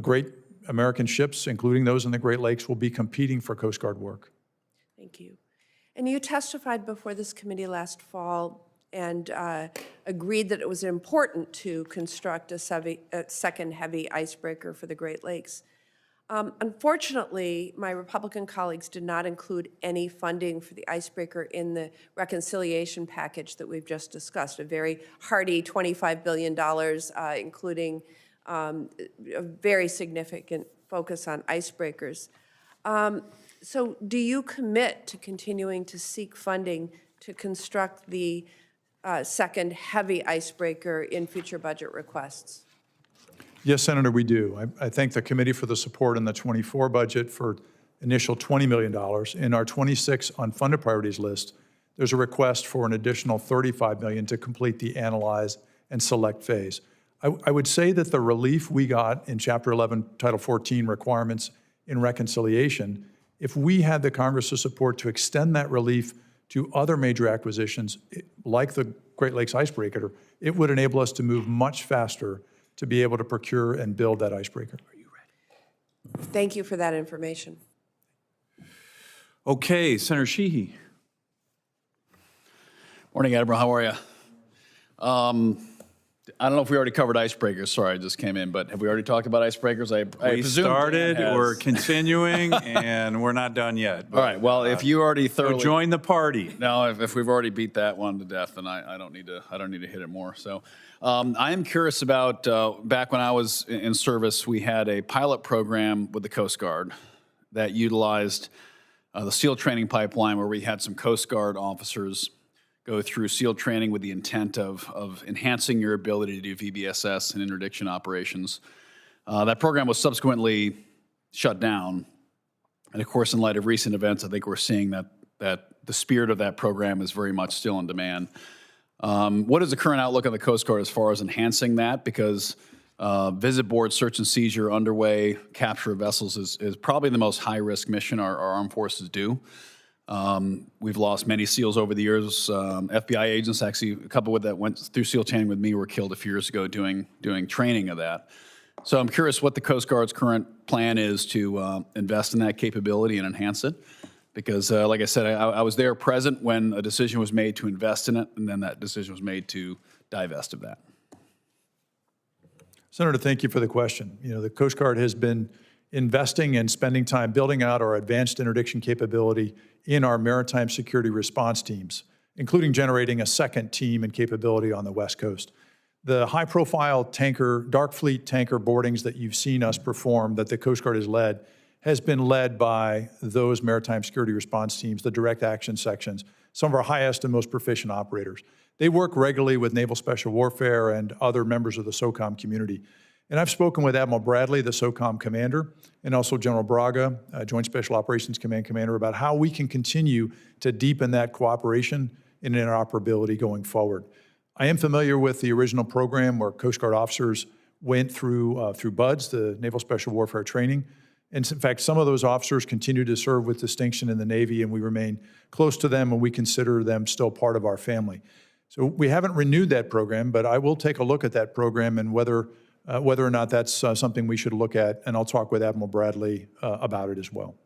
great American ships, including those in the Great Lakes, will be competing for Coast Guard work. Thank you. And you testified before this committee last fall and agreed that it was important to construct a second heavy icebreaker for the Great Lakes. Unfortunately, my Republican colleagues did not include any funding for the icebreaker in the reconciliation package that we've just discussed, a very hearty $25 billion, including a very significant focus on icebreakers. So do you commit to continuing to seek funding to construct the second heavy icebreaker in future budget requests? Yes, Senator, we do. I thank the committee for the support in the 24 budget for initial $20 million. In our 26 unfunded priorities list, there's a request for an additional $35 million to complete the analyze and select phase. I would say that the relief we got in Chapter 11, Title 14 requirements in reconciliation, if we had the Congress's support to extend that relief to other major acquisitions, like the Great Lakes icebreaker, it would enable us to move much faster to be able to procure and build that icebreaker. Are you ready? Thank you for that information. Okay, Senator Sheehy. Morning, Admiral. How are you? I don't know if we already covered icebreakers. Sorry, I just came in, but have we already talked about icebreakers? I We presume started, Dan has. we're continuing, and we're not done yet. All right. Well, if you already So thoroughly join the party. no, if we've already beat that one to death, then I don't need to hit it more. So, I am curious about back when I was in service, we had a pilot program with the Coast Guard that utilized the SEAL training pipeline, where we had some Coast Guard officers go through SEAL training with the intent of enhancing your ability to do VBSS and interdiction operations. That program was subsequently shut down. And of course, in light of recent events, I think we're seeing that the spirit of that program is very much still in demand. What is the current outlook on the Coast Guard as far as enhancing that? Because visit board search and seizure underway, capture of vessels is probably the most high-risk mission our armed forces do. We've lost many SEALs over the years. FBI agents, actually, a couple that went through SEAL training with me were killed a few years ago doing training of that. So I'm curious what the Coast Guard's current plan is to invest in that capability and enhance it. Because, like I said, I was there present when a decision was made to invest in it, and then that decision was made to divest of that. Senator, thank you for the question. You know, the Coast Guard has been investing and spending time building out our advanced interdiction capability in our maritime security response teams, including generating a second team and capability on the West Coast. The high-profile dark fleet tanker boardings that you've seen us perform, that the Coast Guard has been led by those maritime security response teams, the direct action sections, some of our highest and most proficient operators. They work regularly with Naval Special Warfare and other members of the SOCOM community. And I've spoken with Admiral Bradley, the SOCOM commander, and also General Braga, Joint Special Operations Command commander, about how we can continue to deepen that cooperation and interoperability going forward. I am familiar with the original program where Coast Guard officers went through BUDS, the Naval Special Warfare Training. And in fact, some of those officers continue to serve with distinction in the Navy, and we remain close to them, and we consider them still part of our family. So we haven't renewed that program, but I will take a look at that program and whether or not that's something we should look at, and I'll talk with Admiral Bradley about it as well.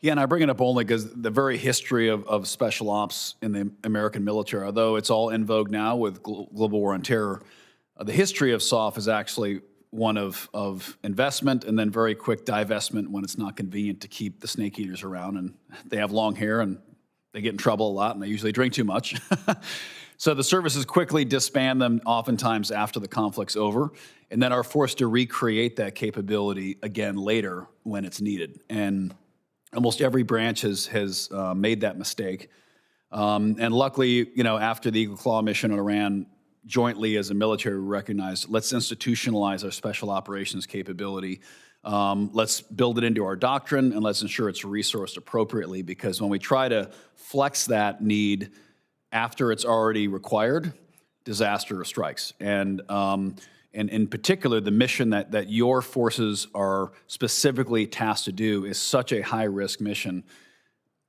Yeah, and I bring it up only because the very history of special ops in the American military, although it's all in vogue now with global war on terror, the history of SOF is actually one of investment and then very quick divestment when it's not convenient to keep the snake eaters around, and they have long hair and they get in trouble a lot and they usually drink too much. So the services quickly disband them oftentimes after the conflict's over, and then are forced to recreate that capability again later when it's needed. And almost every branch has made that mistake. And luckily, after the Eagle Claw mission in Iran, jointly as a military, we recognized, let's institutionalize our special operations capability. Let's build it into our doctrine, and let's ensure it's resourced appropriately, because when we try to flex that need after it's already required, disaster strikes. And in particular, the mission that your forces are specifically tasked to do is such a high-risk mission,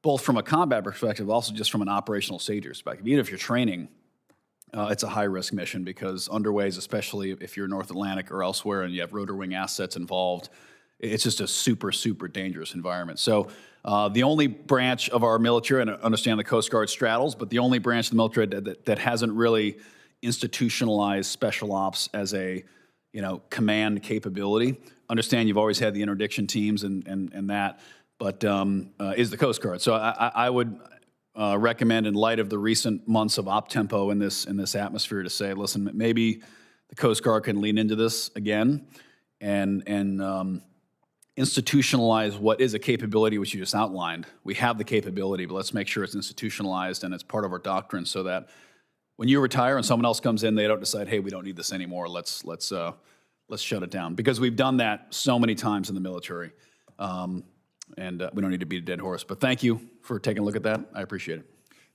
both from a combat perspective, but also just from an operational safety perspective. Even if you're training, it's a high-risk mission, because underways, especially if you're North Atlantic or elsewhere and you have rotor wing assets involved, it's just a super, super dangerous environment. So the only branch of our military, and I understand the Coast Guard straddles, but the only branch of the military that hasn't really institutionalized special ops as a command capability. Understand you've always had the interdiction teams and that, but is the Coast Guard. So I would recommend, in light of the recent months of op tempo in this atmosphere, to say, listen, maybe the Coast Guard can lean into this again and institutionalize what is a capability which you just outlined. We have the capability, but let's make sure it's institutionalized and it's part of our doctrine, so that when you retire and someone else comes in, they don't decide, hey, we don't need this anymore. Let's shut it down, because we've done that so many times in the military. And we don't need to beat a dead horse. But thank you for taking a look at that. I appreciate it.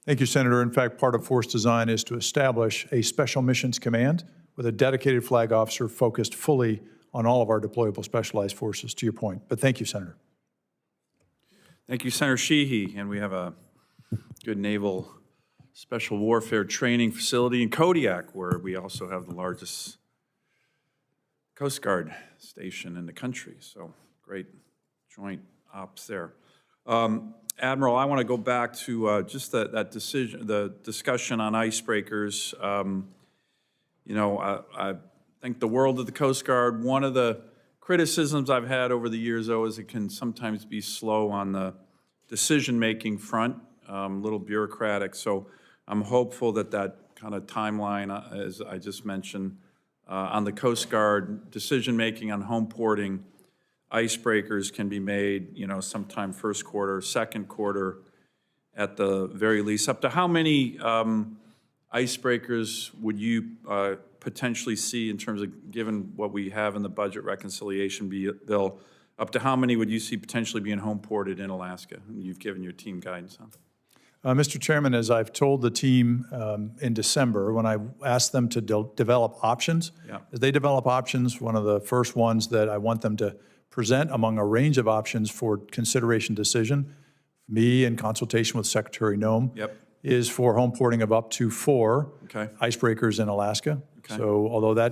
Thank you, Senator. In fact, part of force design is to establish a Special Missions Command with a dedicated flag officer focused fully on all of our deployable specialized forces, to your point. But thank you, Senator. Thank you, Senator Sheehy. And we have a good naval special warfare training facility in Kodiak, where we also have the largest Coast Guard station in the country. So great joint ops there. Admiral, I want to go back to just that decision, the discussion on icebreakers. I think the world of the Coast Guard. One of the criticisms I've had over the years, though, is it can sometimes be slow on the decision-making front, a little bureaucratic. So I'm hopeful that kind of timeline, as I just mentioned, on the Coast Guard decision-making on home porting icebreakers can be made, sometime first quarter, second quarter at the very least. Up to how many icebreakers would you potentially see in terms of, given what we have in the budget reconciliation bill, up to how many would you see potentially being home ported in Alaska? You've given your team guidance on. Mr. Chairman, as I've told the team in December, when I asked them to develop options, as they develop options, one of the first ones that I want them to present among a range of options for consideration decision, me in consultation with Secretary Nome, is for home porting of up to 4 icebreakers in Alaska. So although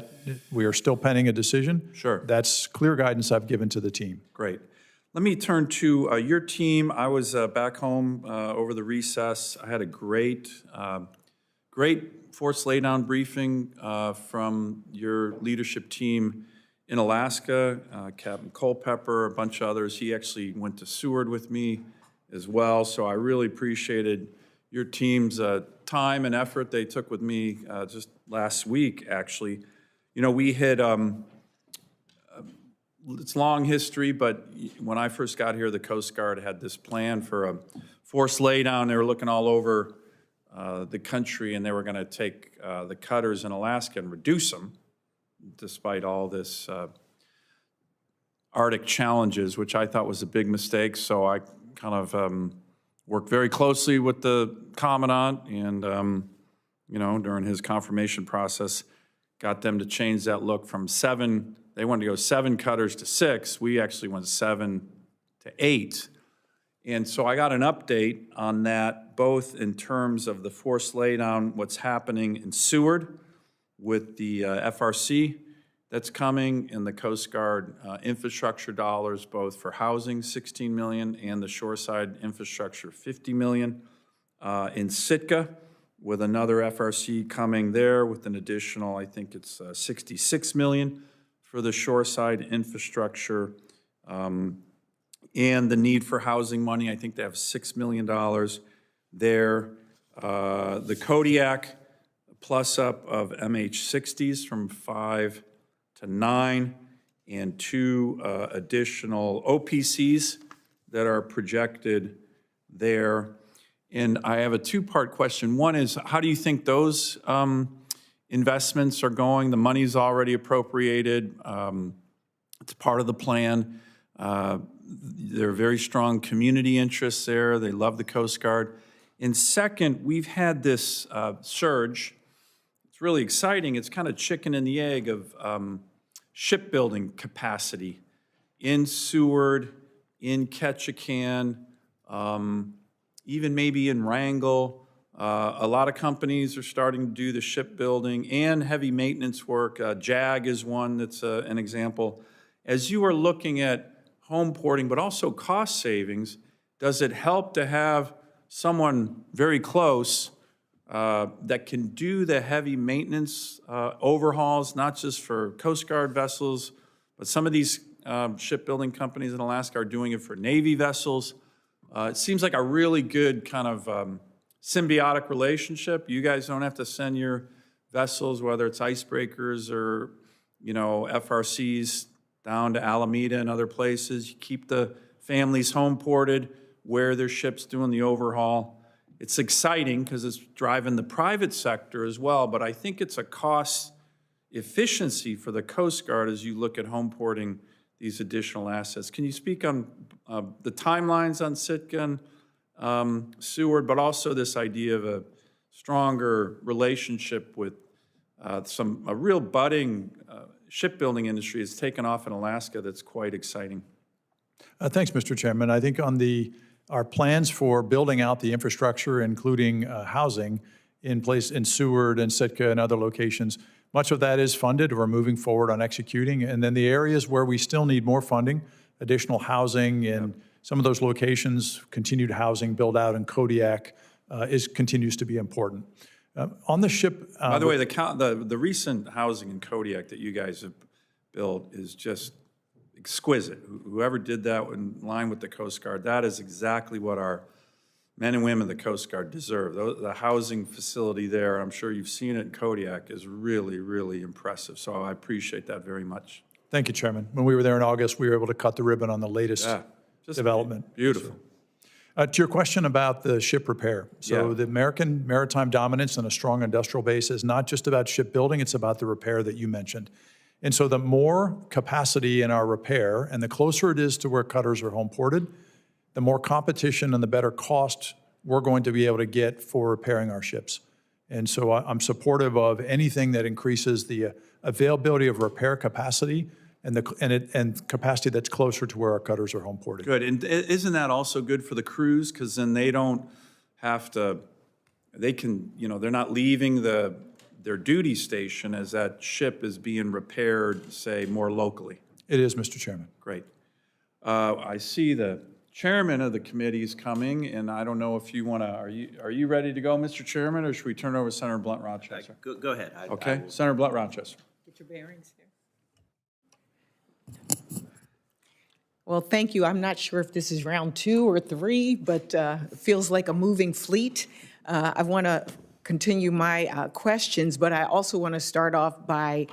we are still pending a decision, that's clear guidance I've given to the team. Great. Let me turn to your team. I was back home over the recess. I had a great force laydown briefing from your leadership team in Alaska, Captain Culpepper, a bunch of others. He actually went to Seward with me as well, so I really appreciated your team's time and effort they took with me just last week, actually. We had, it's long history, but when I first got here, the Coast Guard had this plan for a force laydown. They were looking all over the country, and they were going to take the cutters in Alaska and reduce them despite all this Arctic challenges, which I thought was a big mistake. So I kind of worked very closely with the Commandant and, you know, during his confirmation process, got them to change that look from 7, they wanted to go 7 cutters to 6. We actually went 7 to 8. And so I got an update on that, both in terms of the force laydown, what's happening in Seward with the FRC that's coming, and the Coast Guard infrastructure dollars, both for housing, $16 million, and the shoreside infrastructure, $50 million. In Sitka, with another FRC coming there with an additional, I think it's $66 million for the shoreside infrastructure. And the need for housing money, I think they have $6 million there. The Kodiak, plus up of MH60s from 5 to 9, and 2 additional OPCs that are projected there. And I have a 2-part question. One is, how do you think those investments are going? The money's already appropriated. It's part of the plan. There are very strong community interests there. They love the Coast Guard. And second, we've had this surge. It's really exciting. It's kind of chicken and the egg of shipbuilding capacity in Seward, in Ketchikan, even maybe in Wrangell. A lot of companies are starting to do the shipbuilding and heavy maintenance work. JAG is one that's an example. As you are looking at home porting, but also cost savings, does it help to have someone very close that can do the heavy maintenance overhauls, not just for Coast Guard vessels, but some of these shipbuilding companies in Alaska are doing it for Navy vessels? It seems like a really good kind of symbiotic relationship. You guys don't have to send your vessels, whether it's icebreakers or, you know, FRCs, down to Alameda and other places. You keep the families home ported where their ship's doing the overhaul. It's exciting because it's driving the private sector as well, but I think it's a cost efficiency for the Coast Guard as you look at home porting these additional assets. Can you speak on the timelines on Sitka and Seward, but also this idea of a stronger relationship with a real budding shipbuilding industry has taken off in Alaska that's quite exciting? Thanks, Mr. Chairman. I think on our plans for building out the infrastructure, including housing in place in Seward and Sitka and other locations, much of that is funded. We're moving forward on executing. And then the areas where we still need more funding, additional housing in some of those locations, continued housing build out in Kodiak continues to be important. On the ship. By the way, the recent housing in Kodiak that you guys have built is just exquisite. Whoever did that in line with the Coast Guard, that is exactly what our men and women of the Coast Guard deserve. The housing facility there, I'm sure you've seen it in Kodiak, is really, really impressive. So I appreciate that very much. Thank you, Chairman. When we were there in August, we were able to cut the ribbon on the latest development. Beautiful. To your question about the ship repair. So the American maritime dominance and a strong industrial base is not just about shipbuilding, it's about the repair that you mentioned. And so the more capacity in our repair and the closer it is to where cutters are home ported, the more competition and the better cost we're going to be able to get for repairing our ships. And so I'm supportive of anything that increases the availability of repair capacity and capacity that's closer to where our cutters are home ported. Good, and isn't that also good for the crews? Because then they don't have to, they can, you know, they're not leaving their duty station as that ship is being repaired, say, more locally. It is, Mr. Chairman. Great. I see the chairman of the committee is coming, and I don't know if you want to, are you ready to go, Mr. Chairman, or should we turn over to Senator Blunt Rochester? Go ahead. Okay, Senator Blunt Rochester. Get your bearings here. Well, thank you. I'm not sure if this is round 2 or 3, but it feels like a moving fleet. I want to continue my questions, but I also want to start off by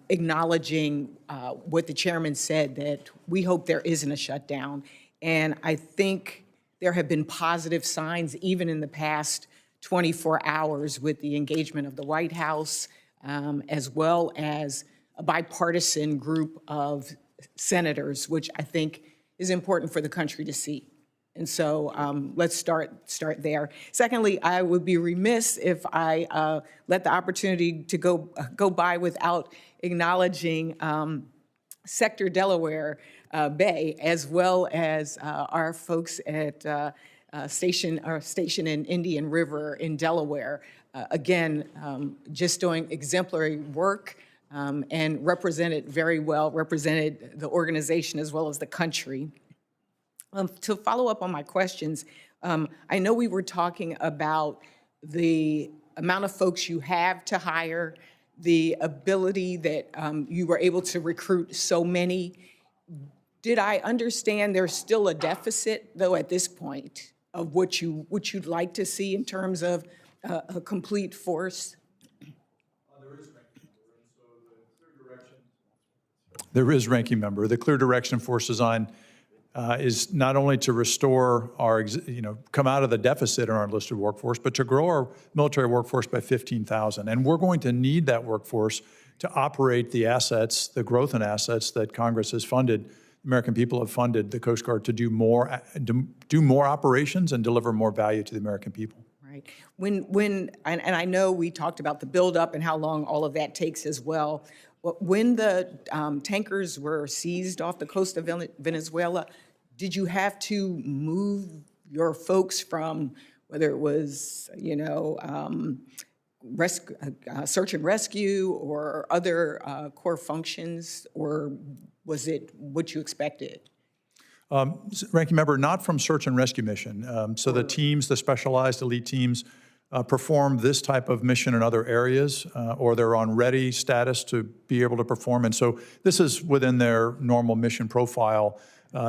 acknowledging what the chairman said, that we hope there isn't a shutdown. And I think there have been positive signs even in the past 24 hours with the engagement of the White House, as well as a bipartisan group of senators, which I think is important for the country to see. And so let's start there. Secondly, I would be remiss if I let the opportunity to go by without acknowledging Sector Delaware Bay, as well as our folks at station in Indian River in Delaware. Again, just doing exemplary work and represented the organization as well as the country. To follow up on my questions, I know we were talking about the amount of folks you have to hire, the ability that you were able to recruit so many. Did I understand there's still a deficit, though, at this point, of what you'd like to see in terms of a complete force? There is, Ranking Member. The clear direction Force Design is not only to restore our, come out of the deficit in our enlisted workforce, but to grow our military workforce by 15,000. And we're going to need that workforce to operate the assets, the growth in assets that Congress has funded. American people have funded the Coast Guard to do more operations and deliver more value to the American people. Right. And I know we talked about the buildup and how long all of that takes as well. When the tankers were seized off the coast of Venezuela, did you have to move your folks from whether it was, search and rescue or other core functions, or was it what you expected? Ranking Member, not from search and rescue mission. So the teams, the specialized elite teams, perform this type of mission in other areas, or they're on ready status to be able to perform. And so this is within their normal mission profile,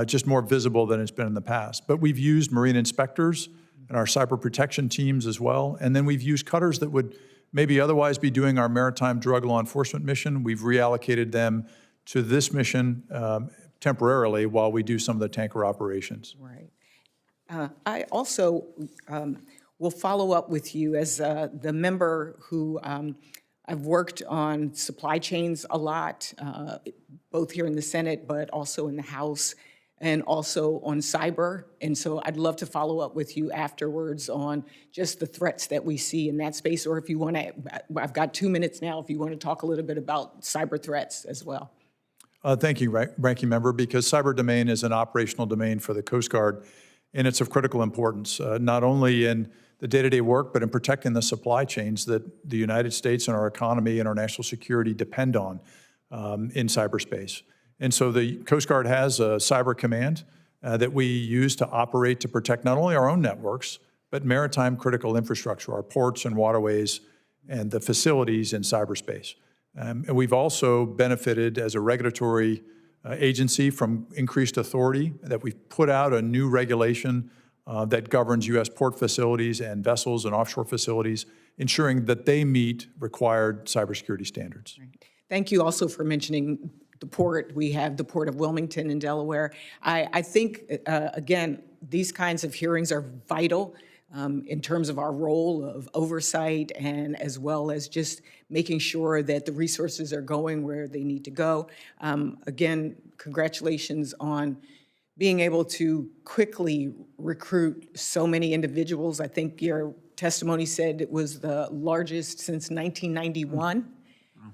just more visible than it's been in the past. But we've used marine inspectors and our cyber protection teams as well. And then we've used cutters that would maybe otherwise be doing our maritime drug law enforcement mission. We've reallocated them to this mission temporarily while we do some of the tanker operations. Right. I also will follow up with you as the member who I've worked on supply chains a lot, both here in the Senate, but also in the House, and also on cyber. And so I'd love to follow up with you afterwards on just the threats that we see in that space, or if you want to, I've got 2 minutes now, if you want to talk a little bit about cyber threats as well. Thank you, Ranking Member, because cyber domain is an operational domain for the Coast Guard, and it's of critical importance, not only in the day-to-day work, but in protecting the supply chains that the United States and our economy and our national security depend on in cyberspace. And so the Coast Guard has a cyber command that we use to operate to protect not only our own networks, but maritime critical infrastructure, our ports and waterways, and the facilities in cyberspace. And we've also benefited as a regulatory agency from increased authority, that we've put out a new regulation that governs U.S. port facilities and vessels and offshore facilities, ensuring that they meet required cybersecurity standards. Thank you also for mentioning the port. We have the Port of Wilmington in Delaware. I think, again, these kinds of hearings are vital in terms of our role of oversight, and as well as just making sure that the resources are going where they need to go. Again, congratulations on being able to quickly recruit so many individuals. I think your testimony said it was the largest since 1991.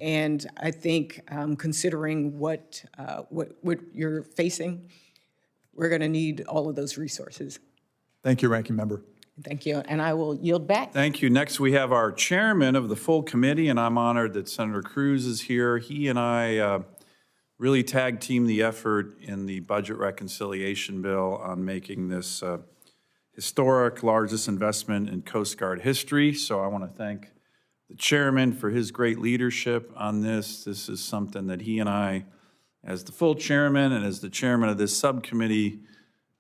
And I think considering what you're facing, we're going to need all of those resources. Thank you, Ranking Member. Thank you, and I will yield back. Thank you. Next, we have our chairman of the full committee, and I'm honored that Senator Cruz is here. He and I really tag team the effort in the budget reconciliation bill on making this historic, largest investment in Coast Guard history. So I want to thank the chairman for his great leadership on this. This is something that he and I, as the full chairman and as the chairman of this subcommittee,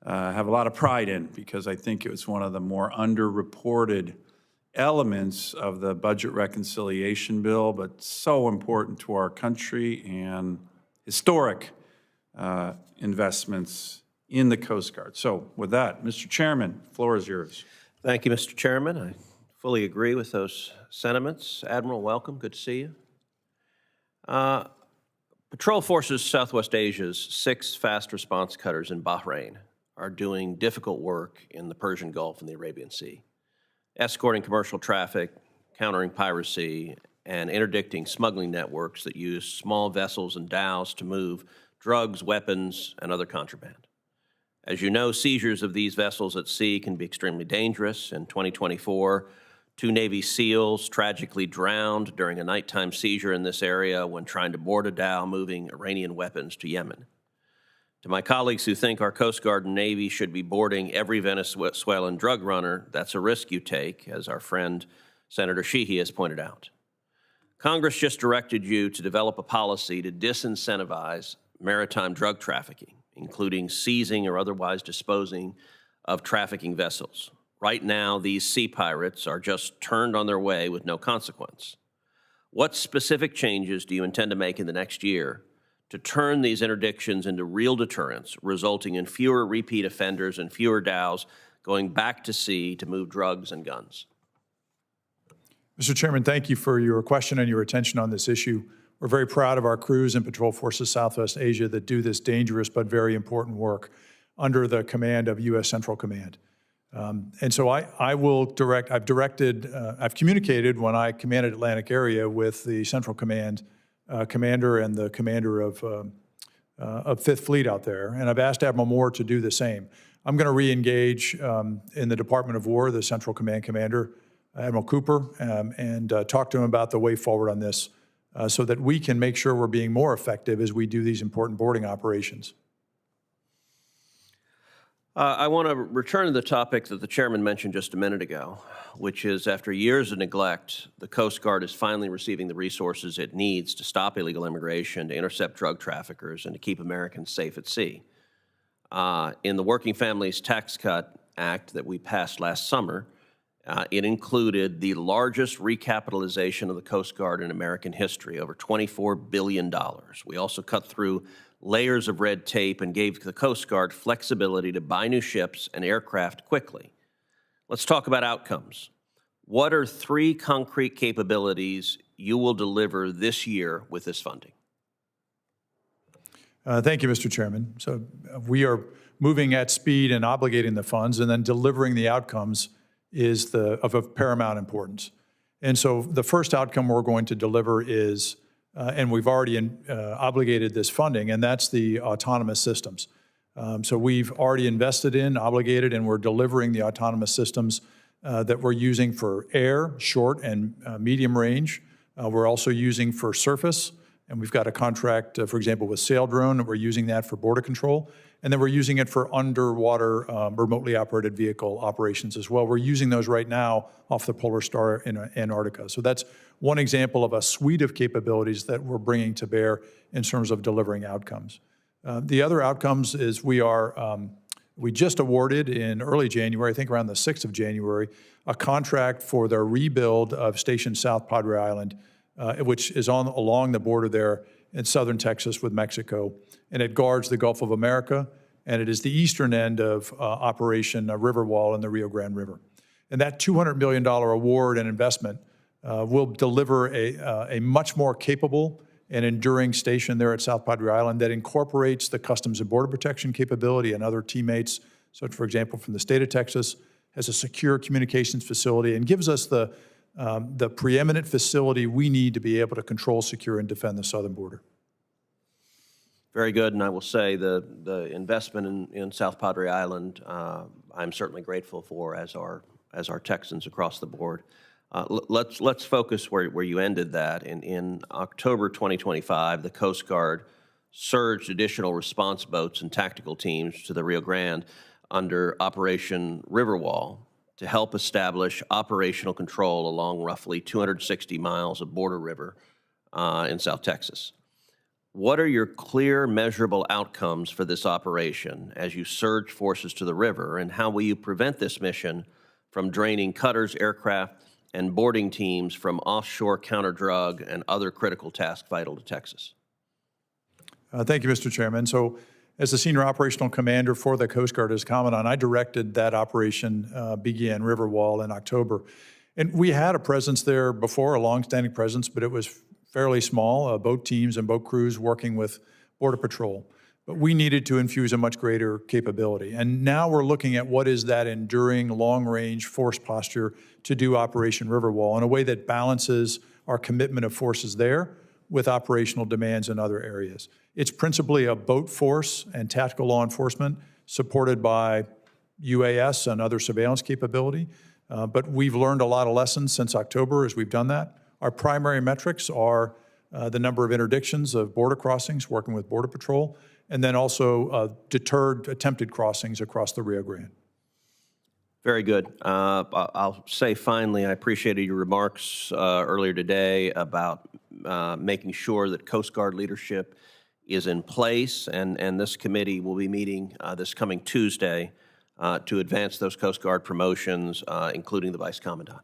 have a lot of pride in, because I think it was one of the more underreported elements of the budget reconciliation bill, but so important to our country, and historic investments in the Coast Guard. So with that, Mr. Chairman, the floor is yours. Thank you, Mr. Chairman. I fully agree with those sentiments. Admiral, welcome. Good to see you. Patrol Forces Southwest Asia's 6 fast response cutters in Bahrain are doing difficult work in the Persian Gulf and the Arabian Sea, escorting commercial traffic, countering piracy, and interdicting smuggling networks that use small vessels and dhows to move drugs, weapons, and other contraband. As you know, seizures of these vessels at sea can be extremely dangerous. In 2024, 2 Navy SEALs tragically drowned during a nighttime seizure in this area when trying to board a dhow moving Iranian weapons to Yemen. To my colleagues who think our Coast Guard and Navy should be boarding every Venezuelan drug runner, that's a risk you take, as our friend Senator Sheehy has pointed out. Congress just directed you to develop a policy to disincentivize maritime drug trafficking, including seizing or otherwise disposing of trafficking vessels. Right now, these sea pirates are just turned on their way with no consequence. What specific changes do you intend to make in the next year to turn these interdictions into real deterrents, resulting in fewer repeat offenders and fewer dhows going back to sea to move drugs and guns? Mr. Chairman, thank you for your question and your attention on this issue. We're very proud of our crews in Patrol Forces Southwest Asia that do this dangerous but very important work under the command of U.S. Central Command. And so I've communicated when I commanded Atlantic area with the Central Command commander and the commander of Fifth Fleet out there, and I've asked Admiral Moore to do the same. I'm going to re-engage in the Department of War, the Central Command commander, Admiral Cooper, and talk to him about the way forward on this so that we can make sure we're being more effective as we do these important boarding operations. I want to return to the topic that the chairman mentioned just a minute ago, which is after years of neglect, the Coast Guard is finally receiving the resources it needs to stop illegal immigration, to intercept drug traffickers, and to keep Americans safe at sea. In the Working Families Tax Cut Act that we passed last summer, it included the largest recapitalization of the Coast Guard in American history, over $24 billion. We also cut through layers of red tape and gave the Coast Guard flexibility to buy new ships and aircraft quickly. Let's talk about outcomes. What are 3 concrete capabilities you will deliver this year with this funding? Thank you, Mr. Chairman. So we are moving at speed and obligating the funds, and then delivering the outcomes is of paramount importance. And so the first outcome we're going to deliver is, and we've already obligated this funding, and that's the autonomous systems. So we've already invested in, obligated, and we're delivering the autonomous systems that we're using for air, short and medium range. We're also using for surface, and we've got a contract, for example, with Sail Drone, and we're using that for border control. And then we're using it for underwater remotely operated vehicle operations as well. We're using those right now off the Polar Star in Antarctica. So that's one example of a suite of capabilities that we're bringing to bear in terms of delivering outcomes. The other outcomes is we just awarded in early January, I think around the 6th of January, a contract for the rebuild of Station South Padre Island, which is along the border there in southern Texas with Mexico, and it guards the Gulf of America, and it is the eastern end of Operation Riverwall in the Rio Grande River. And that $200 million award and investment will deliver a much more capable and enduring station there at South Padre Island that incorporates the Customs and Border Protection capability and other teammates. So, for example, from the state of Texas, has a secure communications facility and gives us the preeminent facility we need to be able to control, secure, and defend the southern border. Very good, and I will say the investment in South Padre Island, I'm certainly grateful for, as are Texans across the board. Let's focus where you ended that. In October 2025, the Coast Guard surged additional response boats and tactical teams to the Rio Grande under Operation Riverwall to help establish operational control along roughly 260 miles of border river in South Texas. What are your clear, measurable outcomes for this operation as you surge forces to the river, and how will you prevent this mission from draining cutters, aircraft, and boarding teams from offshore counter-drug and other critical tasks vital to Texas? Thank you, Mr. Chairman. So, as the Senior Operational Commander for the Coast Guard as Commandant, I directed that operation begin Riverwall in October. And we had a presence there before, a longstanding presence, but it was fairly small, boat teams and boat crews working with Border Patrol. But we needed to infuse a much greater capability. And now we're looking at what is that enduring long-range force posture to do Operation Riverwall in a way that balances our commitment of forces there with operational demands in other areas. It's principally a boat force and tactical law enforcement supported by UAS and other surveillance capability. But we've learned a lot of lessons since October as we've done that. Our primary metrics are the number of interdictions of border crossings working with Border Patrol, and then also deterred attempted crossings across the Rio Grande. Very good. I'll say finally, I appreciated your remarks earlier today about making sure that Coast Guard leadership is in place, and this committee will be meeting this coming Tuesday to advance those Coast Guard promotions, including the Vice Commandant.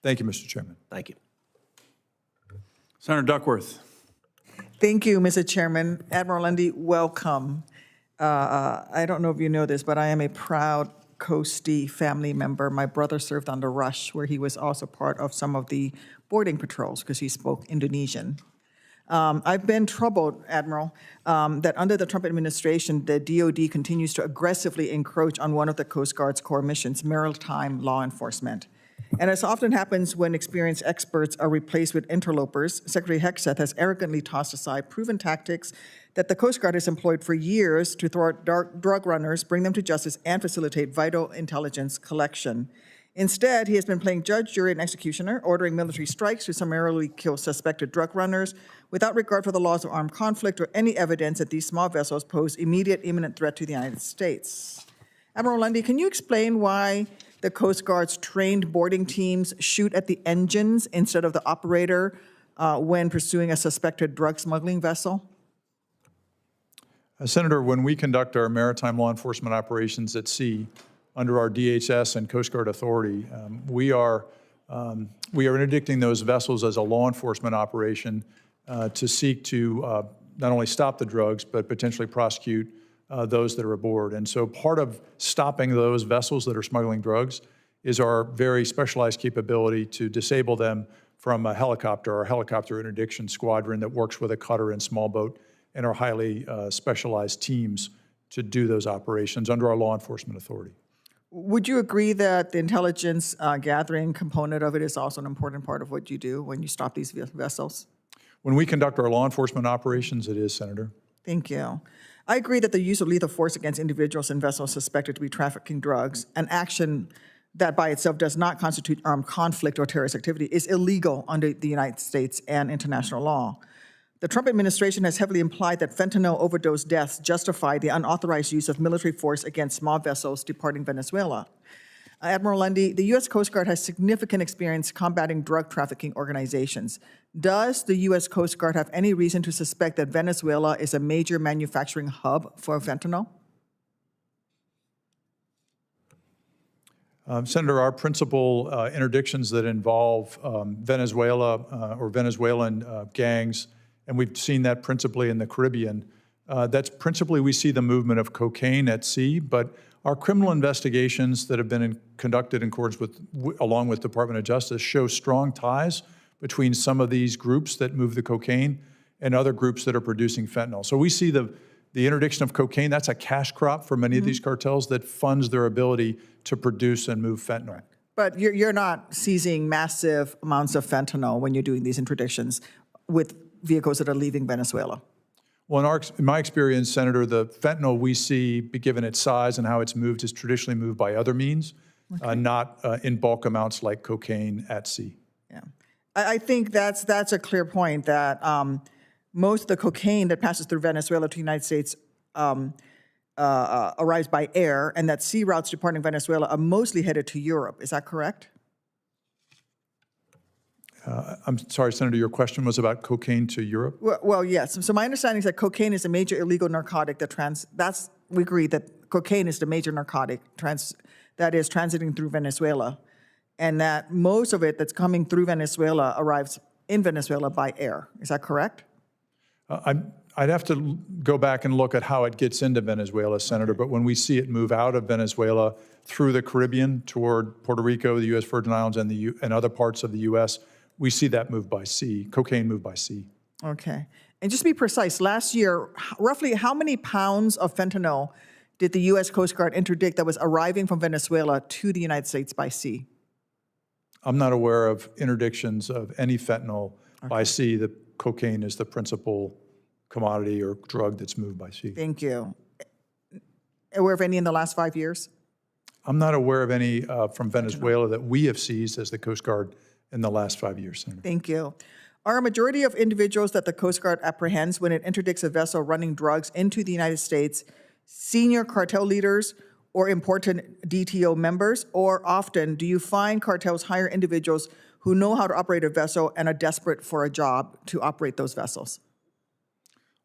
Thank you, Mr. Chairman. Thank you. Senator Duckworth. Thank you, Mr. Chairman. Admiral Lunday, welcome. I don't know if you know this, but I am a proud Coastie family member. My brother served on the Rush, where he was also part of some of the boarding patrols because he spoke Indonesian. I've been troubled, Admiral, that under the Trump administration, the DoD continues to aggressively encroach on one of the Coast Guard's core missions, maritime law enforcement. And as often happens when experienced experts are replaced with interlopers, Secretary Hegseth has arrogantly tossed aside proven tactics that the Coast Guard has employed for years to thwart drug runners, bring them to justice, and facilitate vital intelligence collection. Instead, he has been playing judge, jury, and executioner, ordering military strikes to summarily kill suspected drug runners without regard for the laws of armed conflict or any evidence that these small vessels pose immediate imminent threat to the United States. Admiral Lunday, can you explain why the Coast Guard's trained boarding teams shoot at the engines instead of the operator when pursuing a suspected drug smuggling vessel? Senator, when we conduct our maritime law enforcement operations at sea under our DHS and Coast Guard authority, we are interdicting those vessels as a law enforcement operation to seek to not only stop the drugs, but potentially prosecute those that are aboard. And so part of stopping those vessels that are smuggling drugs is our very specialized capability to disable them from a helicopter, our helicopter interdiction squadron that works with a cutter and small boat and our highly specialized teams to do those operations under our law enforcement authority. Would you agree that the intelligence gathering component of it is also an important part of what you do when you stop these vessels? When we conduct our law enforcement operations, it is, Senator. Thank you. I agree that the use of lethal force against individuals and vessels suspected to be trafficking drugs, an action that by itself does not constitute armed conflict or terrorist activity, is illegal under the United States and international law. The Trump administration has heavily implied that fentanyl overdose deaths justify the unauthorized use of military force against small vessels departing Venezuela. Admiral Lunday, the U.S. Coast Guard has significant experience combating drug trafficking organizations. Does the U.S. Coast Guard have any reason to suspect that Venezuela is a major manufacturing hub for fentanyl? Senator, our principal interdictions that involve Venezuela or Venezuelan gangs, and we've seen that principally in the Caribbean, that's principally we see the movement of cocaine at sea, but our criminal investigations that have been conducted in accordance with, along with Department of Justice, show strong ties between some of these groups that move the cocaine and other groups that are producing fentanyl. So we see the interdiction of cocaine, that's a cash crop for many of these cartels that funds their ability to produce and move fentanyl. But you're not seizing massive amounts of fentanyl when you're doing these interdictions with vehicles that are leaving Venezuela. Well, in my experience, Senator, the fentanyl we see, given its size and how it's moved, is traditionally moved by other means, not in bulk amounts like cocaine at sea. Yeah, I think that's a clear point that most of the cocaine that passes through Venezuela to the United States arrives by air, and that sea routes departing Venezuela are mostly headed to Europe. Is that correct? I'm sorry, Senator, your question was about cocaine to Europe? Well, yes. So my understanding is that cocaine is a major illegal narcotic we agree that cocaine is the major narcotic that is transiting through Venezuela, and that most of it that's coming through Venezuela arrives in Venezuela by air. Is that correct? I'd have to go back and look at how it gets into Venezuela, Senator, but when we see it move out of Venezuela through the Caribbean toward Puerto Rico, the U.S. Virgin Islands, and other parts of the U.S., we see that move by sea, cocaine move by sea. Okay. And just to be precise, last year, roughly how many pounds of fentanyl did the U.S. Coast Guard interdict that was arriving from Venezuela to the United States by sea? I'm not aware of interdictions of any fentanyl by sea. The cocaine is the principal commodity or drug that's moved by sea. Thank you. Aware of any in the last 5 years? I'm not aware of any from Venezuela that we have seized as the Coast Guard in the last 5 years, Senator. Thank you. Are a majority of individuals that the Coast Guard apprehends when it interdicts a vessel running drugs into the United States senior cartel leaders or important DTO members? Or often, do you find cartels hire individuals who know how to operate a vessel and are desperate for a job to operate those vessels?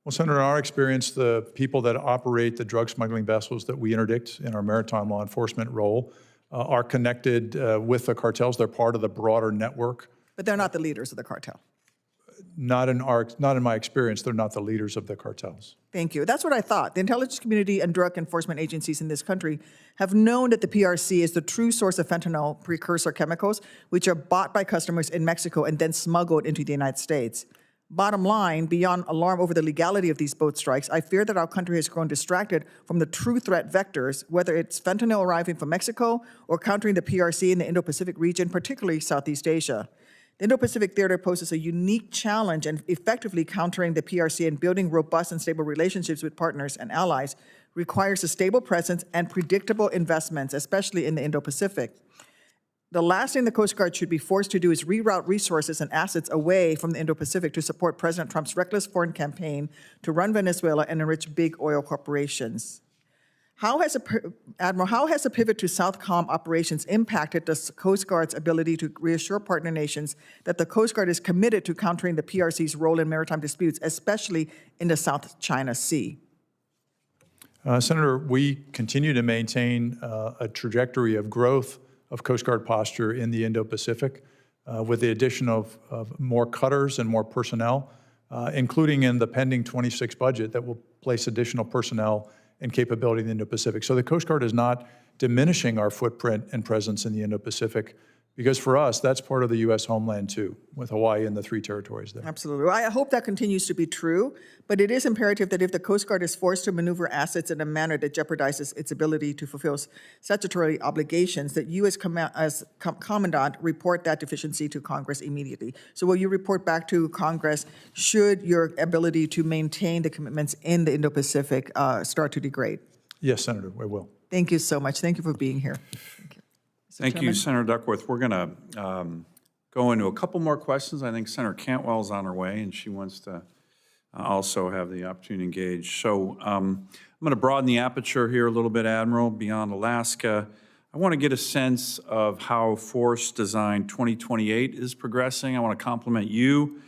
Well, Senator, in our experience, the people that operate the drug smuggling vessels that we interdict in our maritime law enforcement role are connected with the cartels. They're part of the broader network. But they're not the leaders of the cartel. Not in my experience, they're not the leaders of the cartels. Thank you. That's what I thought. The intelligence community and drug enforcement agencies in this country have known that the PRC is the true source of fentanyl precursor chemicals, which are bought by customers in Mexico and then smuggled into the United States. Bottom line, beyond alarm over the legality of these boat strikes, I fear that our country has grown distracted from the true threat vectors, whether it's fentanyl arriving from Mexico or countering the PRC in the Indo-Pacific region, particularly Southeast Asia. The Indo-Pacific theater poses a unique challenge in effectively countering the PRC and building robust and stable relationships with partners and allies requires a stable presence and predictable investments, especially in the Indo-Pacific. The last thing the Coast Guard should be forced to do is reroute resources and assets away from the Indo-Pacific to support President Trump's reckless foreign campaign to run Venezuela and enrich big oil corporations. Admiral, how has a pivot to Southcom operations impacted the Coast Guard's ability to reassure partner nations that the Coast Guard is committed to countering the PRC's role in maritime disputes, especially in the South China Sea? Senator, we continue to maintain a trajectory of growth of Coast Guard posture in the Indo-Pacific with the addition of more cutters and more personnel, including in the pending 26 budget that will place additional personnel and capability in the Indo-Pacific. So the Coast Guard is not diminishing our footprint and presence in the Indo-Pacific, because for us, that's part of the U.S. homeland too, with Hawaii and the 3 territories there. Absolutely. I hope that continues to be true, but it is imperative that if the Coast Guard is forced to maneuver assets in a manner that jeopardizes its ability to fulfill statutory obligations, that you as Commandant report that deficiency to Congress immediately. So will you report back to Congress should your ability to maintain the commitments in the Indo-Pacific start to degrade? Yes, Senator, I will. Thank you so much. Thank you for being here. Thank you. Thank you, Senator Duckworth. We're going to go into a couple more questions. I think Senator Cantwell's on her way, and she wants to also have the opportunity to engage. So I'm going to broaden the aperture here a little bit, Admiral, beyond Alaska. I want to get a sense of how Force Design 2028 is progressing. I want to compliment you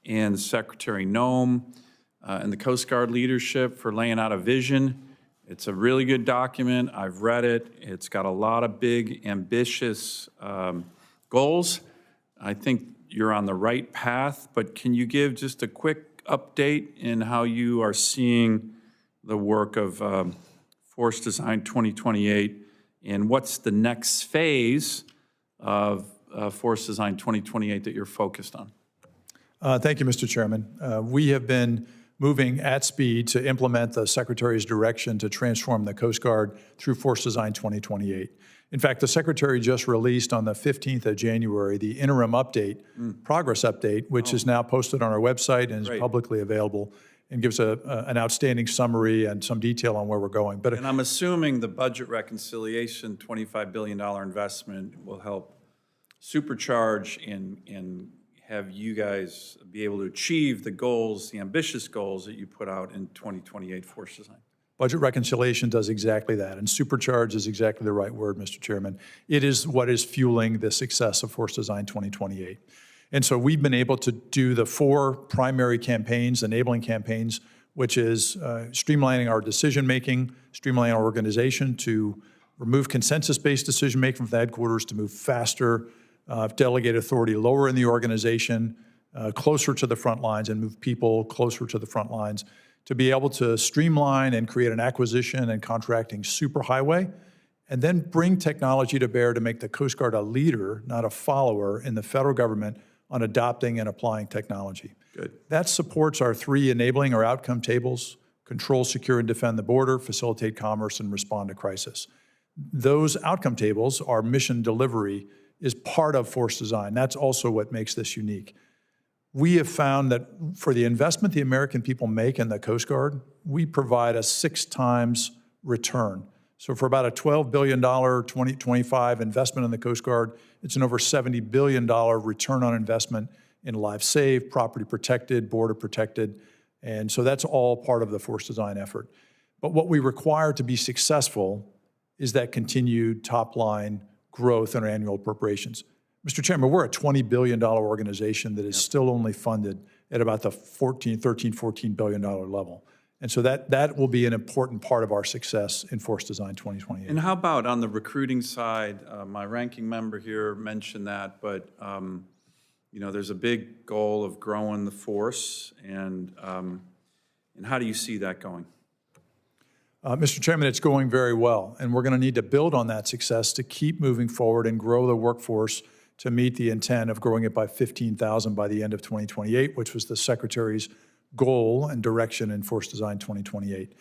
and Secretary Nome and the Coast Guard leadership for laying out a vision. It's a really good document. I've read it. It's got a lot of big, ambitious goals. I think you're on the right path, but can you give just a quick update in how you are seeing the work of Force Design 2028, and what's the next phase of Force Design 2028 that you're focused on? Thank you, Mr. Chairman. We have been moving at speed to implement the Secretary's direction to transform the Coast Guard through Force Design 2028. In fact, the Secretary just released on the 15th of January the interim update, progress update, which is now posted on our website and is publicly available, and gives an outstanding summary and some detail on where we're going. And I'm assuming the budget reconciliation, $25 billion investment will help supercharge and have you guys be able to achieve the goals, the ambitious goals that you put out in 2028 Force Design. Budget reconciliation does exactly that, and supercharge is exactly the right word, Mr. Chairman. It is what is fueling the success of Force Design 2028. And so we've been able to do the 4 primary campaigns, enabling campaigns, which is streamlining our decision-making, streamlining our organization to remove consensus-based decision-making from the headquarters to move faster, delegate authority lower in the organization, closer to the front lines, and move people closer to the front lines to be able to streamline and create an acquisition and contracting superhighway, and then bring technology to bear to make the Coast Guard a leader, not a follower, in the federal government on adopting and applying technology. Good. That supports our 3 enabling or outcome tables: control, secure, and defend the border, facilitate commerce, and respond to crisis. Those outcome tables, our mission delivery, is part of force design. That's also what makes this unique. We have found that for the investment the American people make in the Coast Guard, we provide a 6 times return. So for about a $12 billion 2025 investment in the Coast Guard, it's an over $70 billion return on investment in lives saved, property protected, border protected. And so that's all part of the force design effort. But what we require to be successful is that continued top-line growth in our annual appropriations. Mr. Chairman, we're a $20 billion organization that is still only funded at about the $14 billion level. And so that will be an important part of our success in Force Design 2028. And how about on the recruiting side? My ranking member here mentioned that, but there's a big goal of growing the force, and how do you see that going? Mr. Chairman, it's going very well, and we're going to need to build on that success to keep moving forward and grow the workforce to meet the intent of growing it by 15,000 by the end of 2028, which was the Secretary's goal and direction in Force Design 2028.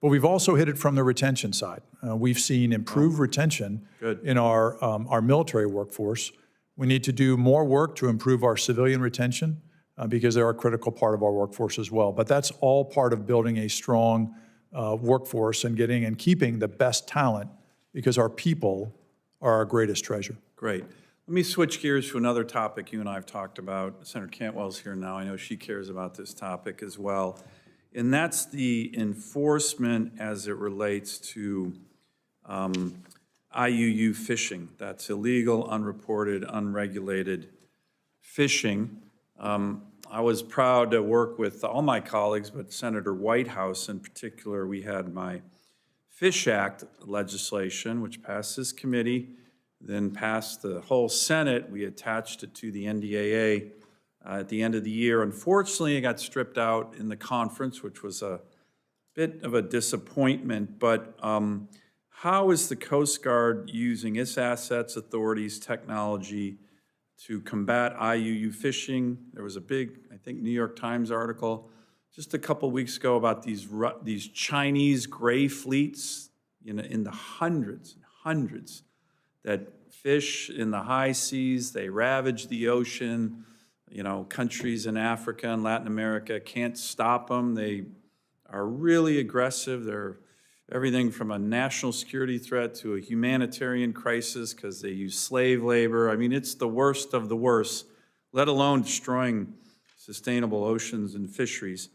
But we've also hit it from the retention side. We've seen improved retention in our military workforce. We need to do more work to improve our civilian retention because they're a critical part of our workforce as well. But that's all part of building a strong workforce and getting and keeping the best talent, because our people are our greatest treasure. Great. Let me switch gears to another topic you and I have talked about. Senator Cantwell's here now. I know she cares about this topic as well. And that's the enforcement as it relates to IUU fishing. That's illegal, unreported, unregulated fishing. I was proud to work with all my colleagues, but Senator Whitehouse in particular. We had my Fish Act legislation, which passed this committee, then passed the whole Senate. We attached it to the NDAA at the end of the year. Unfortunately, it got stripped out in the conference, which was a bit of a disappointment. But how is the Coast Guard using its assets, authorities, technology to combat IUU fishing? There was a big, I think, New York Times article just a couple weeks ago about these Chinese gray fleets in the hundreds and hundreds that fish in the high seas. They ravage the ocean. Countries in Africa and Latin America can't stop them. They are really aggressive. They're everything from a national security threat to a humanitarian crisis because they use slave labor. I mean, it's the worst of the worst, let alone destroying sustainable oceans and fisheries.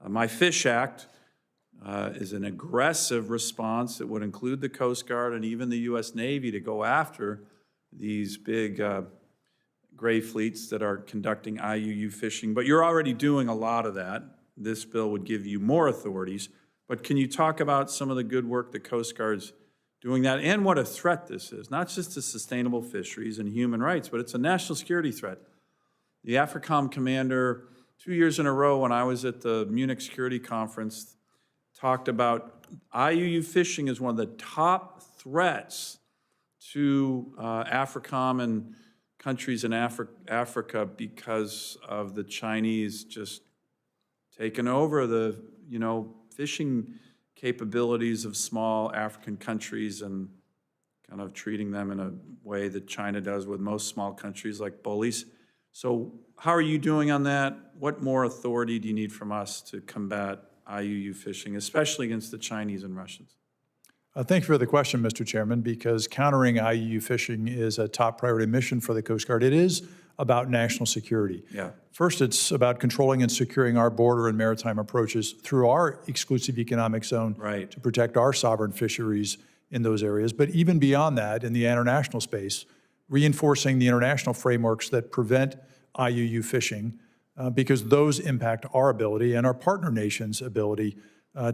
My Fish Act is an aggressive response that would include the Coast Guard and even the U.S. Navy to go after these big gray fleets that are conducting IUU fishing. But you're already doing a lot of that. This bill would give you more authorities. But can you talk about some of the good work the Coast Guard's doing that and what a threat this is? Not just to sustainable fisheries and human rights, but it's a national security threat. The AFRICOM commander, 2 years in a row when I was at the Munich Security Conference, talked about IUU fishing as one of the top threats to AFRICOM and countries in Africa because of the Chinese just taking over the, fishing capabilities of small African countries and kind of treating them in a way that China does with most small countries like bullies. So how are you doing on that? What more authority do you need from us to combat IUU fishing, especially against the Chinese and Russians? Thank you for the question, Mr. Chairman, because countering IUU fishing is a top priority mission for the Coast Guard. It is about national security. Yeah. First, it's about controlling and securing our border and maritime approaches through our exclusive economic zone to protect our sovereign fisheries in those areas. But even beyond that, in the international space, reinforcing the international frameworks that prevent IUU fishing, because those impact our ability and our partner nations' ability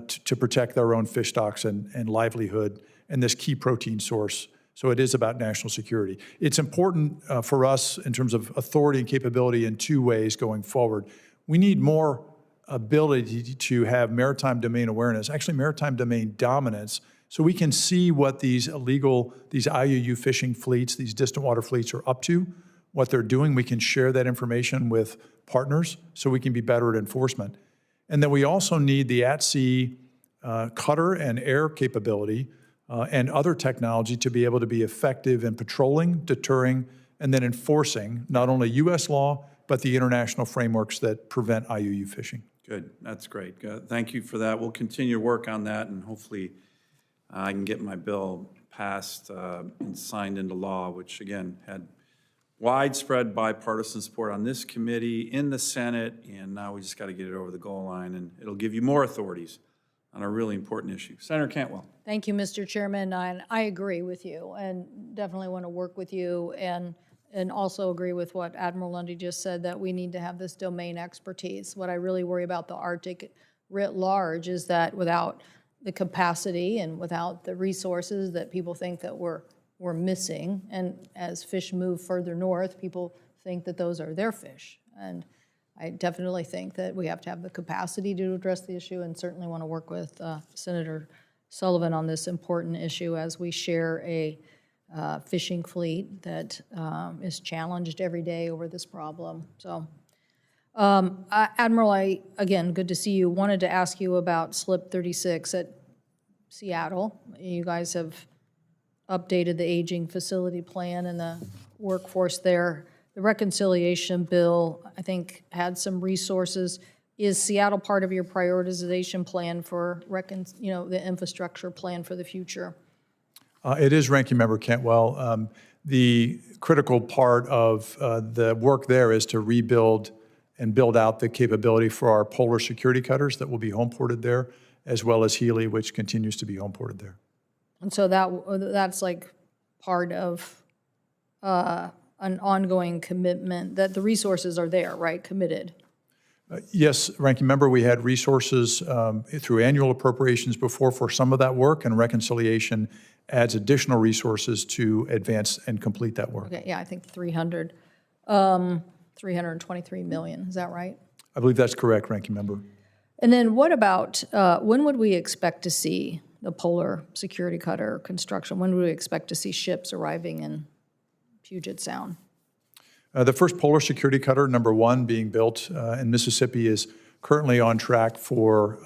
to protect their own fish stocks and livelihood and this key protein source. So it is about national security. It's important for us in terms of authority and capability in 2 ways going forward. We need more ability to have maritime domain awareness, actually maritime domain dominance, so we can see what these IUU fishing fleets, these distant water fleets are up to, what they're doing. We can share that information with partners so we can be better at enforcement. And then we also need the at-sea cutter and air capability and other technology to be able to be effective in patrolling, deterring, and then enforcing not only U.S. law, but the international frameworks that prevent IUU fishing. Good, that's great. Thank you for that. We'll continue to work on that, and hopefully I can get my bill passed and signed into law, which again had widespread bipartisan support on this committee, in the Senate, and now we just got to get it over the goal line, and it'll give you more authorities on a really important issue. Senator Cantwell. Thank you, Mr. Chairman. I agree with you and definitely want to work with you and also agree with what Admiral Lunday just said, that we need to have this domain expertise. What I really worry about the Arctic writ large is that without the capacity and without the resources that people think that we're missing, and as fish move further north, people think that those are their fish. And I definitely think that we have to have the capacity to address the issue, and certainly want to work with Senator Sullivan on this important issue as we share a fishing fleet that is challenged every day over this problem. So, Admiral, again, good to see you. Wanted to ask you about Slip 36 at Seattle. You guys have updated the aging facility plan and the workforce there. The reconciliation bill, I think, had some resources. Is Seattle part of your prioritization plan for, the infrastructure plan for the future? It is, Ranking Member Cantwell. The critical part of the work there is to rebuild and build out the capability for our polar security cutters that will be home ported there, as well as Healy, which continues to be home ported there. And so that's like part of an ongoing commitment, that the resources are there, right, committed? Yes, Ranking Member, we had resources through annual appropriations before for some of that work, and reconciliation adds additional resources to advance and complete that work. Okay, yeah, I think 323 million, is that right? I believe that's correct, Ranking Member. And then what about, when would we expect to see the polar security cutter construction? When would we expect to see ships arriving in Puget Sound? The first polar security cutter, number 1, being built in Mississippi, is currently on track for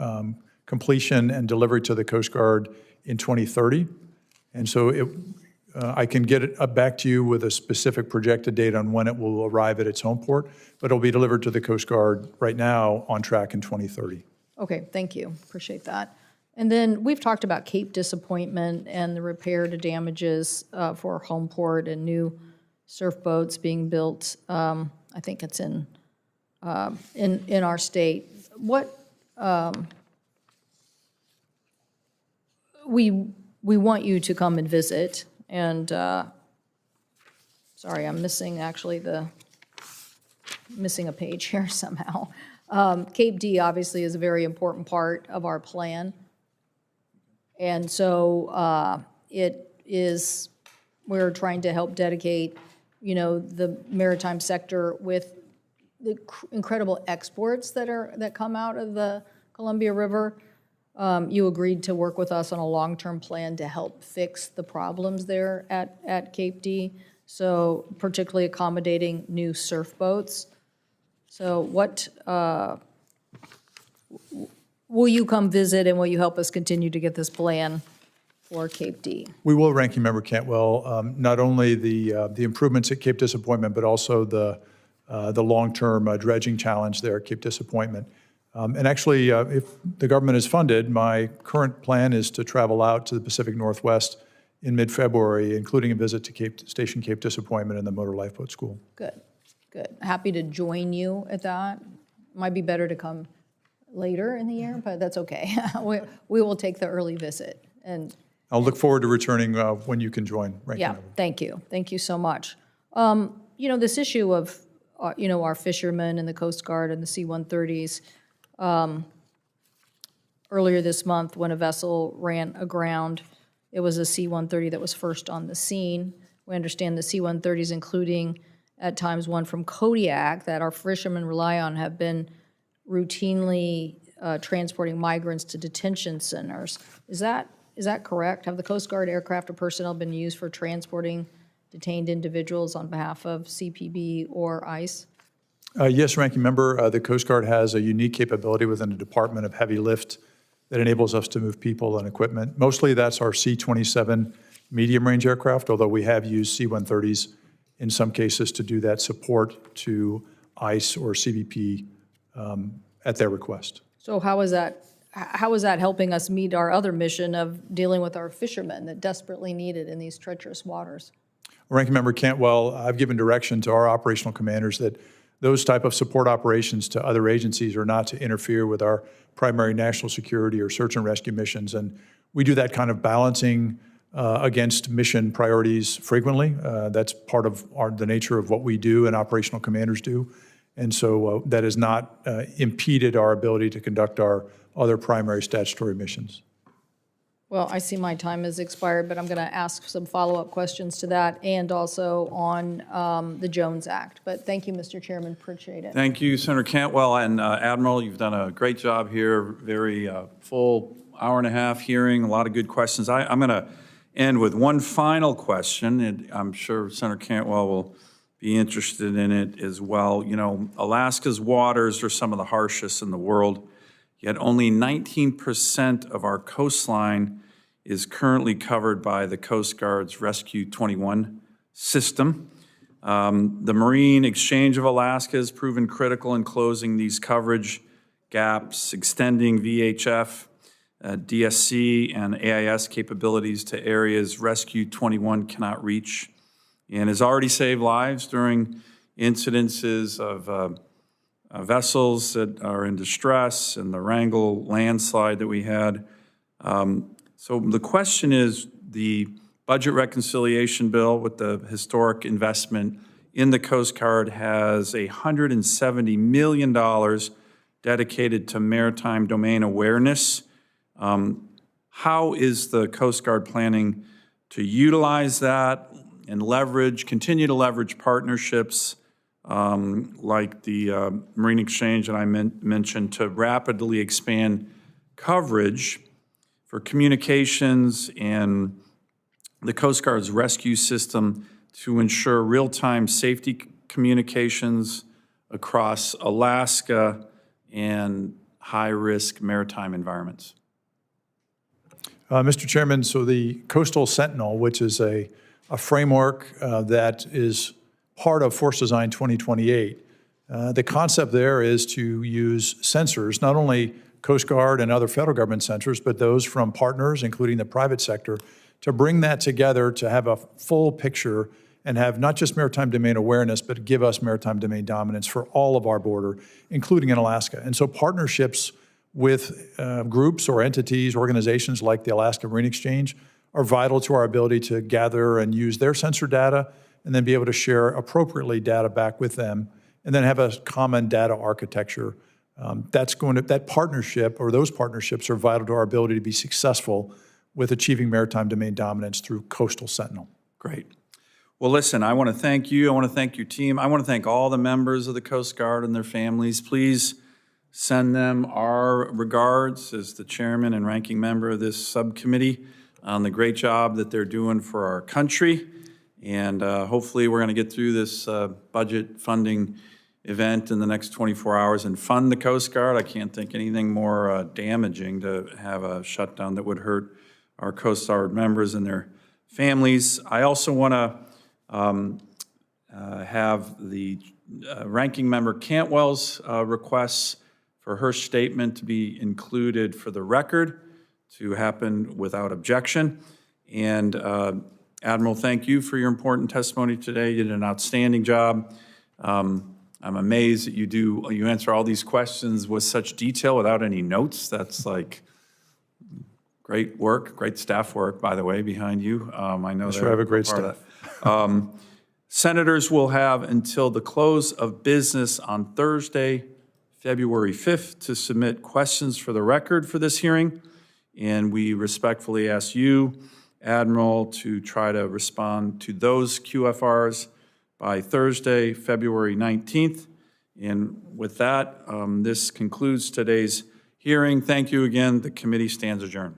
completion and delivery to the Coast Guard in 2030. And so I can get it back to you with a specific projected date on when it will arrive at its home port, but it'll be delivered to the Coast Guard right now on track in 2030. Okay, thank you. Appreciate that. And then we've talked about Cape Disappointment and the repair to damages for home port and new surf boats being built. I think it's in our state. What we want you to come and visit, and sorry, I'm missing actually missing a page here somehow. Cape D obviously is a very important part of our plan. And so we're trying to help dedicate, the maritime sector with the incredible exports that come out of the Columbia River. You agreed to work with us on a long-term plan to help fix the problems there at Cape D, so particularly accommodating new surf boats. So what, will you come visit, and will you help us continue to get this plan for Cape D? We will, Ranking Member Cantwell, not only the improvements at Cape Disappointment, but also the long-term dredging challenge there at Cape Disappointment. And actually, if the government is funded, my current plan is to travel out to the Pacific Northwest in mid-February, including a visit to Station Cape Disappointment and the Motor Lifeboat School. Good, good. Happy to join you at that. Might be better to come later in the year, but that's okay. We will take the early visit. And I'll look forward to returning when you can join, Ranking Member. Thank you. Thank you so much. This issue of, our fishermen and the Coast Guard and the C-130s, earlier this month when a vessel ran aground, it was a C-130 that was first on the scene. We understand the C-130s, including at times one from Kodiak that our fishermen rely on, have been routinely transporting migrants to detention centers. Is that correct? Have the Coast Guard aircraft or personnel been used for transporting detained individuals on behalf of CPB or ICE? Yes, Ranking Member, the Coast Guard has a unique capability within the Department of Heavy Lift that enables us to move people and equipment. Mostly that's our C-27 medium-range aircraft, although we have used C-130s in some cases to do that support to ICE or CBP at their request. So how is that helping us meet our other mission of dealing with our fishermen that desperately need it in these treacherous waters? Ranking Member Cantwell, I've given direction to our operational commanders that those type of support operations to other agencies are not to interfere with our primary national security or search and rescue missions. And we do that kind of balancing against mission priorities frequently. That's part of the nature of what we do and operational commanders do. And so that has not impeded our ability to conduct our other primary statutory missions. Well, I see my time has expired, but I'm going to ask some follow-up questions to that and also on the Jones Act. But thank you, Mr. Chairman, appreciate it. Thank you, Senator Cantwell, and Admiral, you've done a great job here, very full hour-and-a-half hearing, a lot of good questions. I'm going to end with one final question, and I'm sure Senator Cantwell will be interested in it as well. You know, Alaska's waters are some of the harshest in the world, yet only 19% of our coastline is currently covered by the Coast Guard's Rescue 21 system. The Marine Exchange of Alaska has proven critical in closing these coverage gaps, extending VHF, DSC, and AIS capabilities to areas Rescue 21 cannot reach, and has already saved lives during incidences of vessels that are in distress and the Wrangell landslide that we had. So the question is, the budget reconciliation bill with the historic investment in the Coast Guard has $170 million dedicated to maritime domain awareness. How is the Coast Guard planning to utilize that and continue to leverage partnerships like the Marine Exchange that I mentioned to rapidly expand coverage for communications and the Coast Guard's rescue system to ensure real-time safety communications across Alaska and high-risk maritime environments? Mr. Chairman, so the Coastal Sentinel, which is a framework that is part of Force Design 2028, the concept there is to use sensors, not only Coast Guard and other federal government sensors, but those from partners, including the private sector, to bring that together to have a full picture and have not just maritime domain awareness, but give us maritime domain dominance for all of our border, including in Alaska. And so partnerships with groups or entities, organizations like the Alaska Marine Exchange are vital to our ability to gather and use their sensor data and then be able to share appropriately data back with them and then have a common data architecture. That partnership or those partnerships are vital to our ability to be successful with achieving maritime domain dominance through Coastal Sentinel. Great. Well, listen, I want to thank you. I want to thank your team. I want to thank all the members of the Coast Guard and their families. Please send them our regards as the chairman and ranking member of this subcommittee on the great job that they're doing for our country. And hopefully we're going to get through this budget funding event in the next 24 hours and fund the Coast Guard. I can't think anything more damaging to have a shutdown that would hurt our Coast Guard members and their families. I also want to have the ranking member Cantwell's requests for her statement to be included for the record to happen without objection. And Admiral, thank you for your important testimony today. You did an outstanding job. I'm amazed that you answer all these questions with such detail without any notes. That's like great work, great staff work, by the way, behind you. I know Sure, I have a great staff. Senators will have until the close of business on Thursday, February 5th, to submit questions for the record for this hearing. And we respectfully ask you, Admiral, to try to respond to those QFRs by Thursday, February 19th. And with that, this concludes today's hearing. Thank you again. The committee stands adjourned.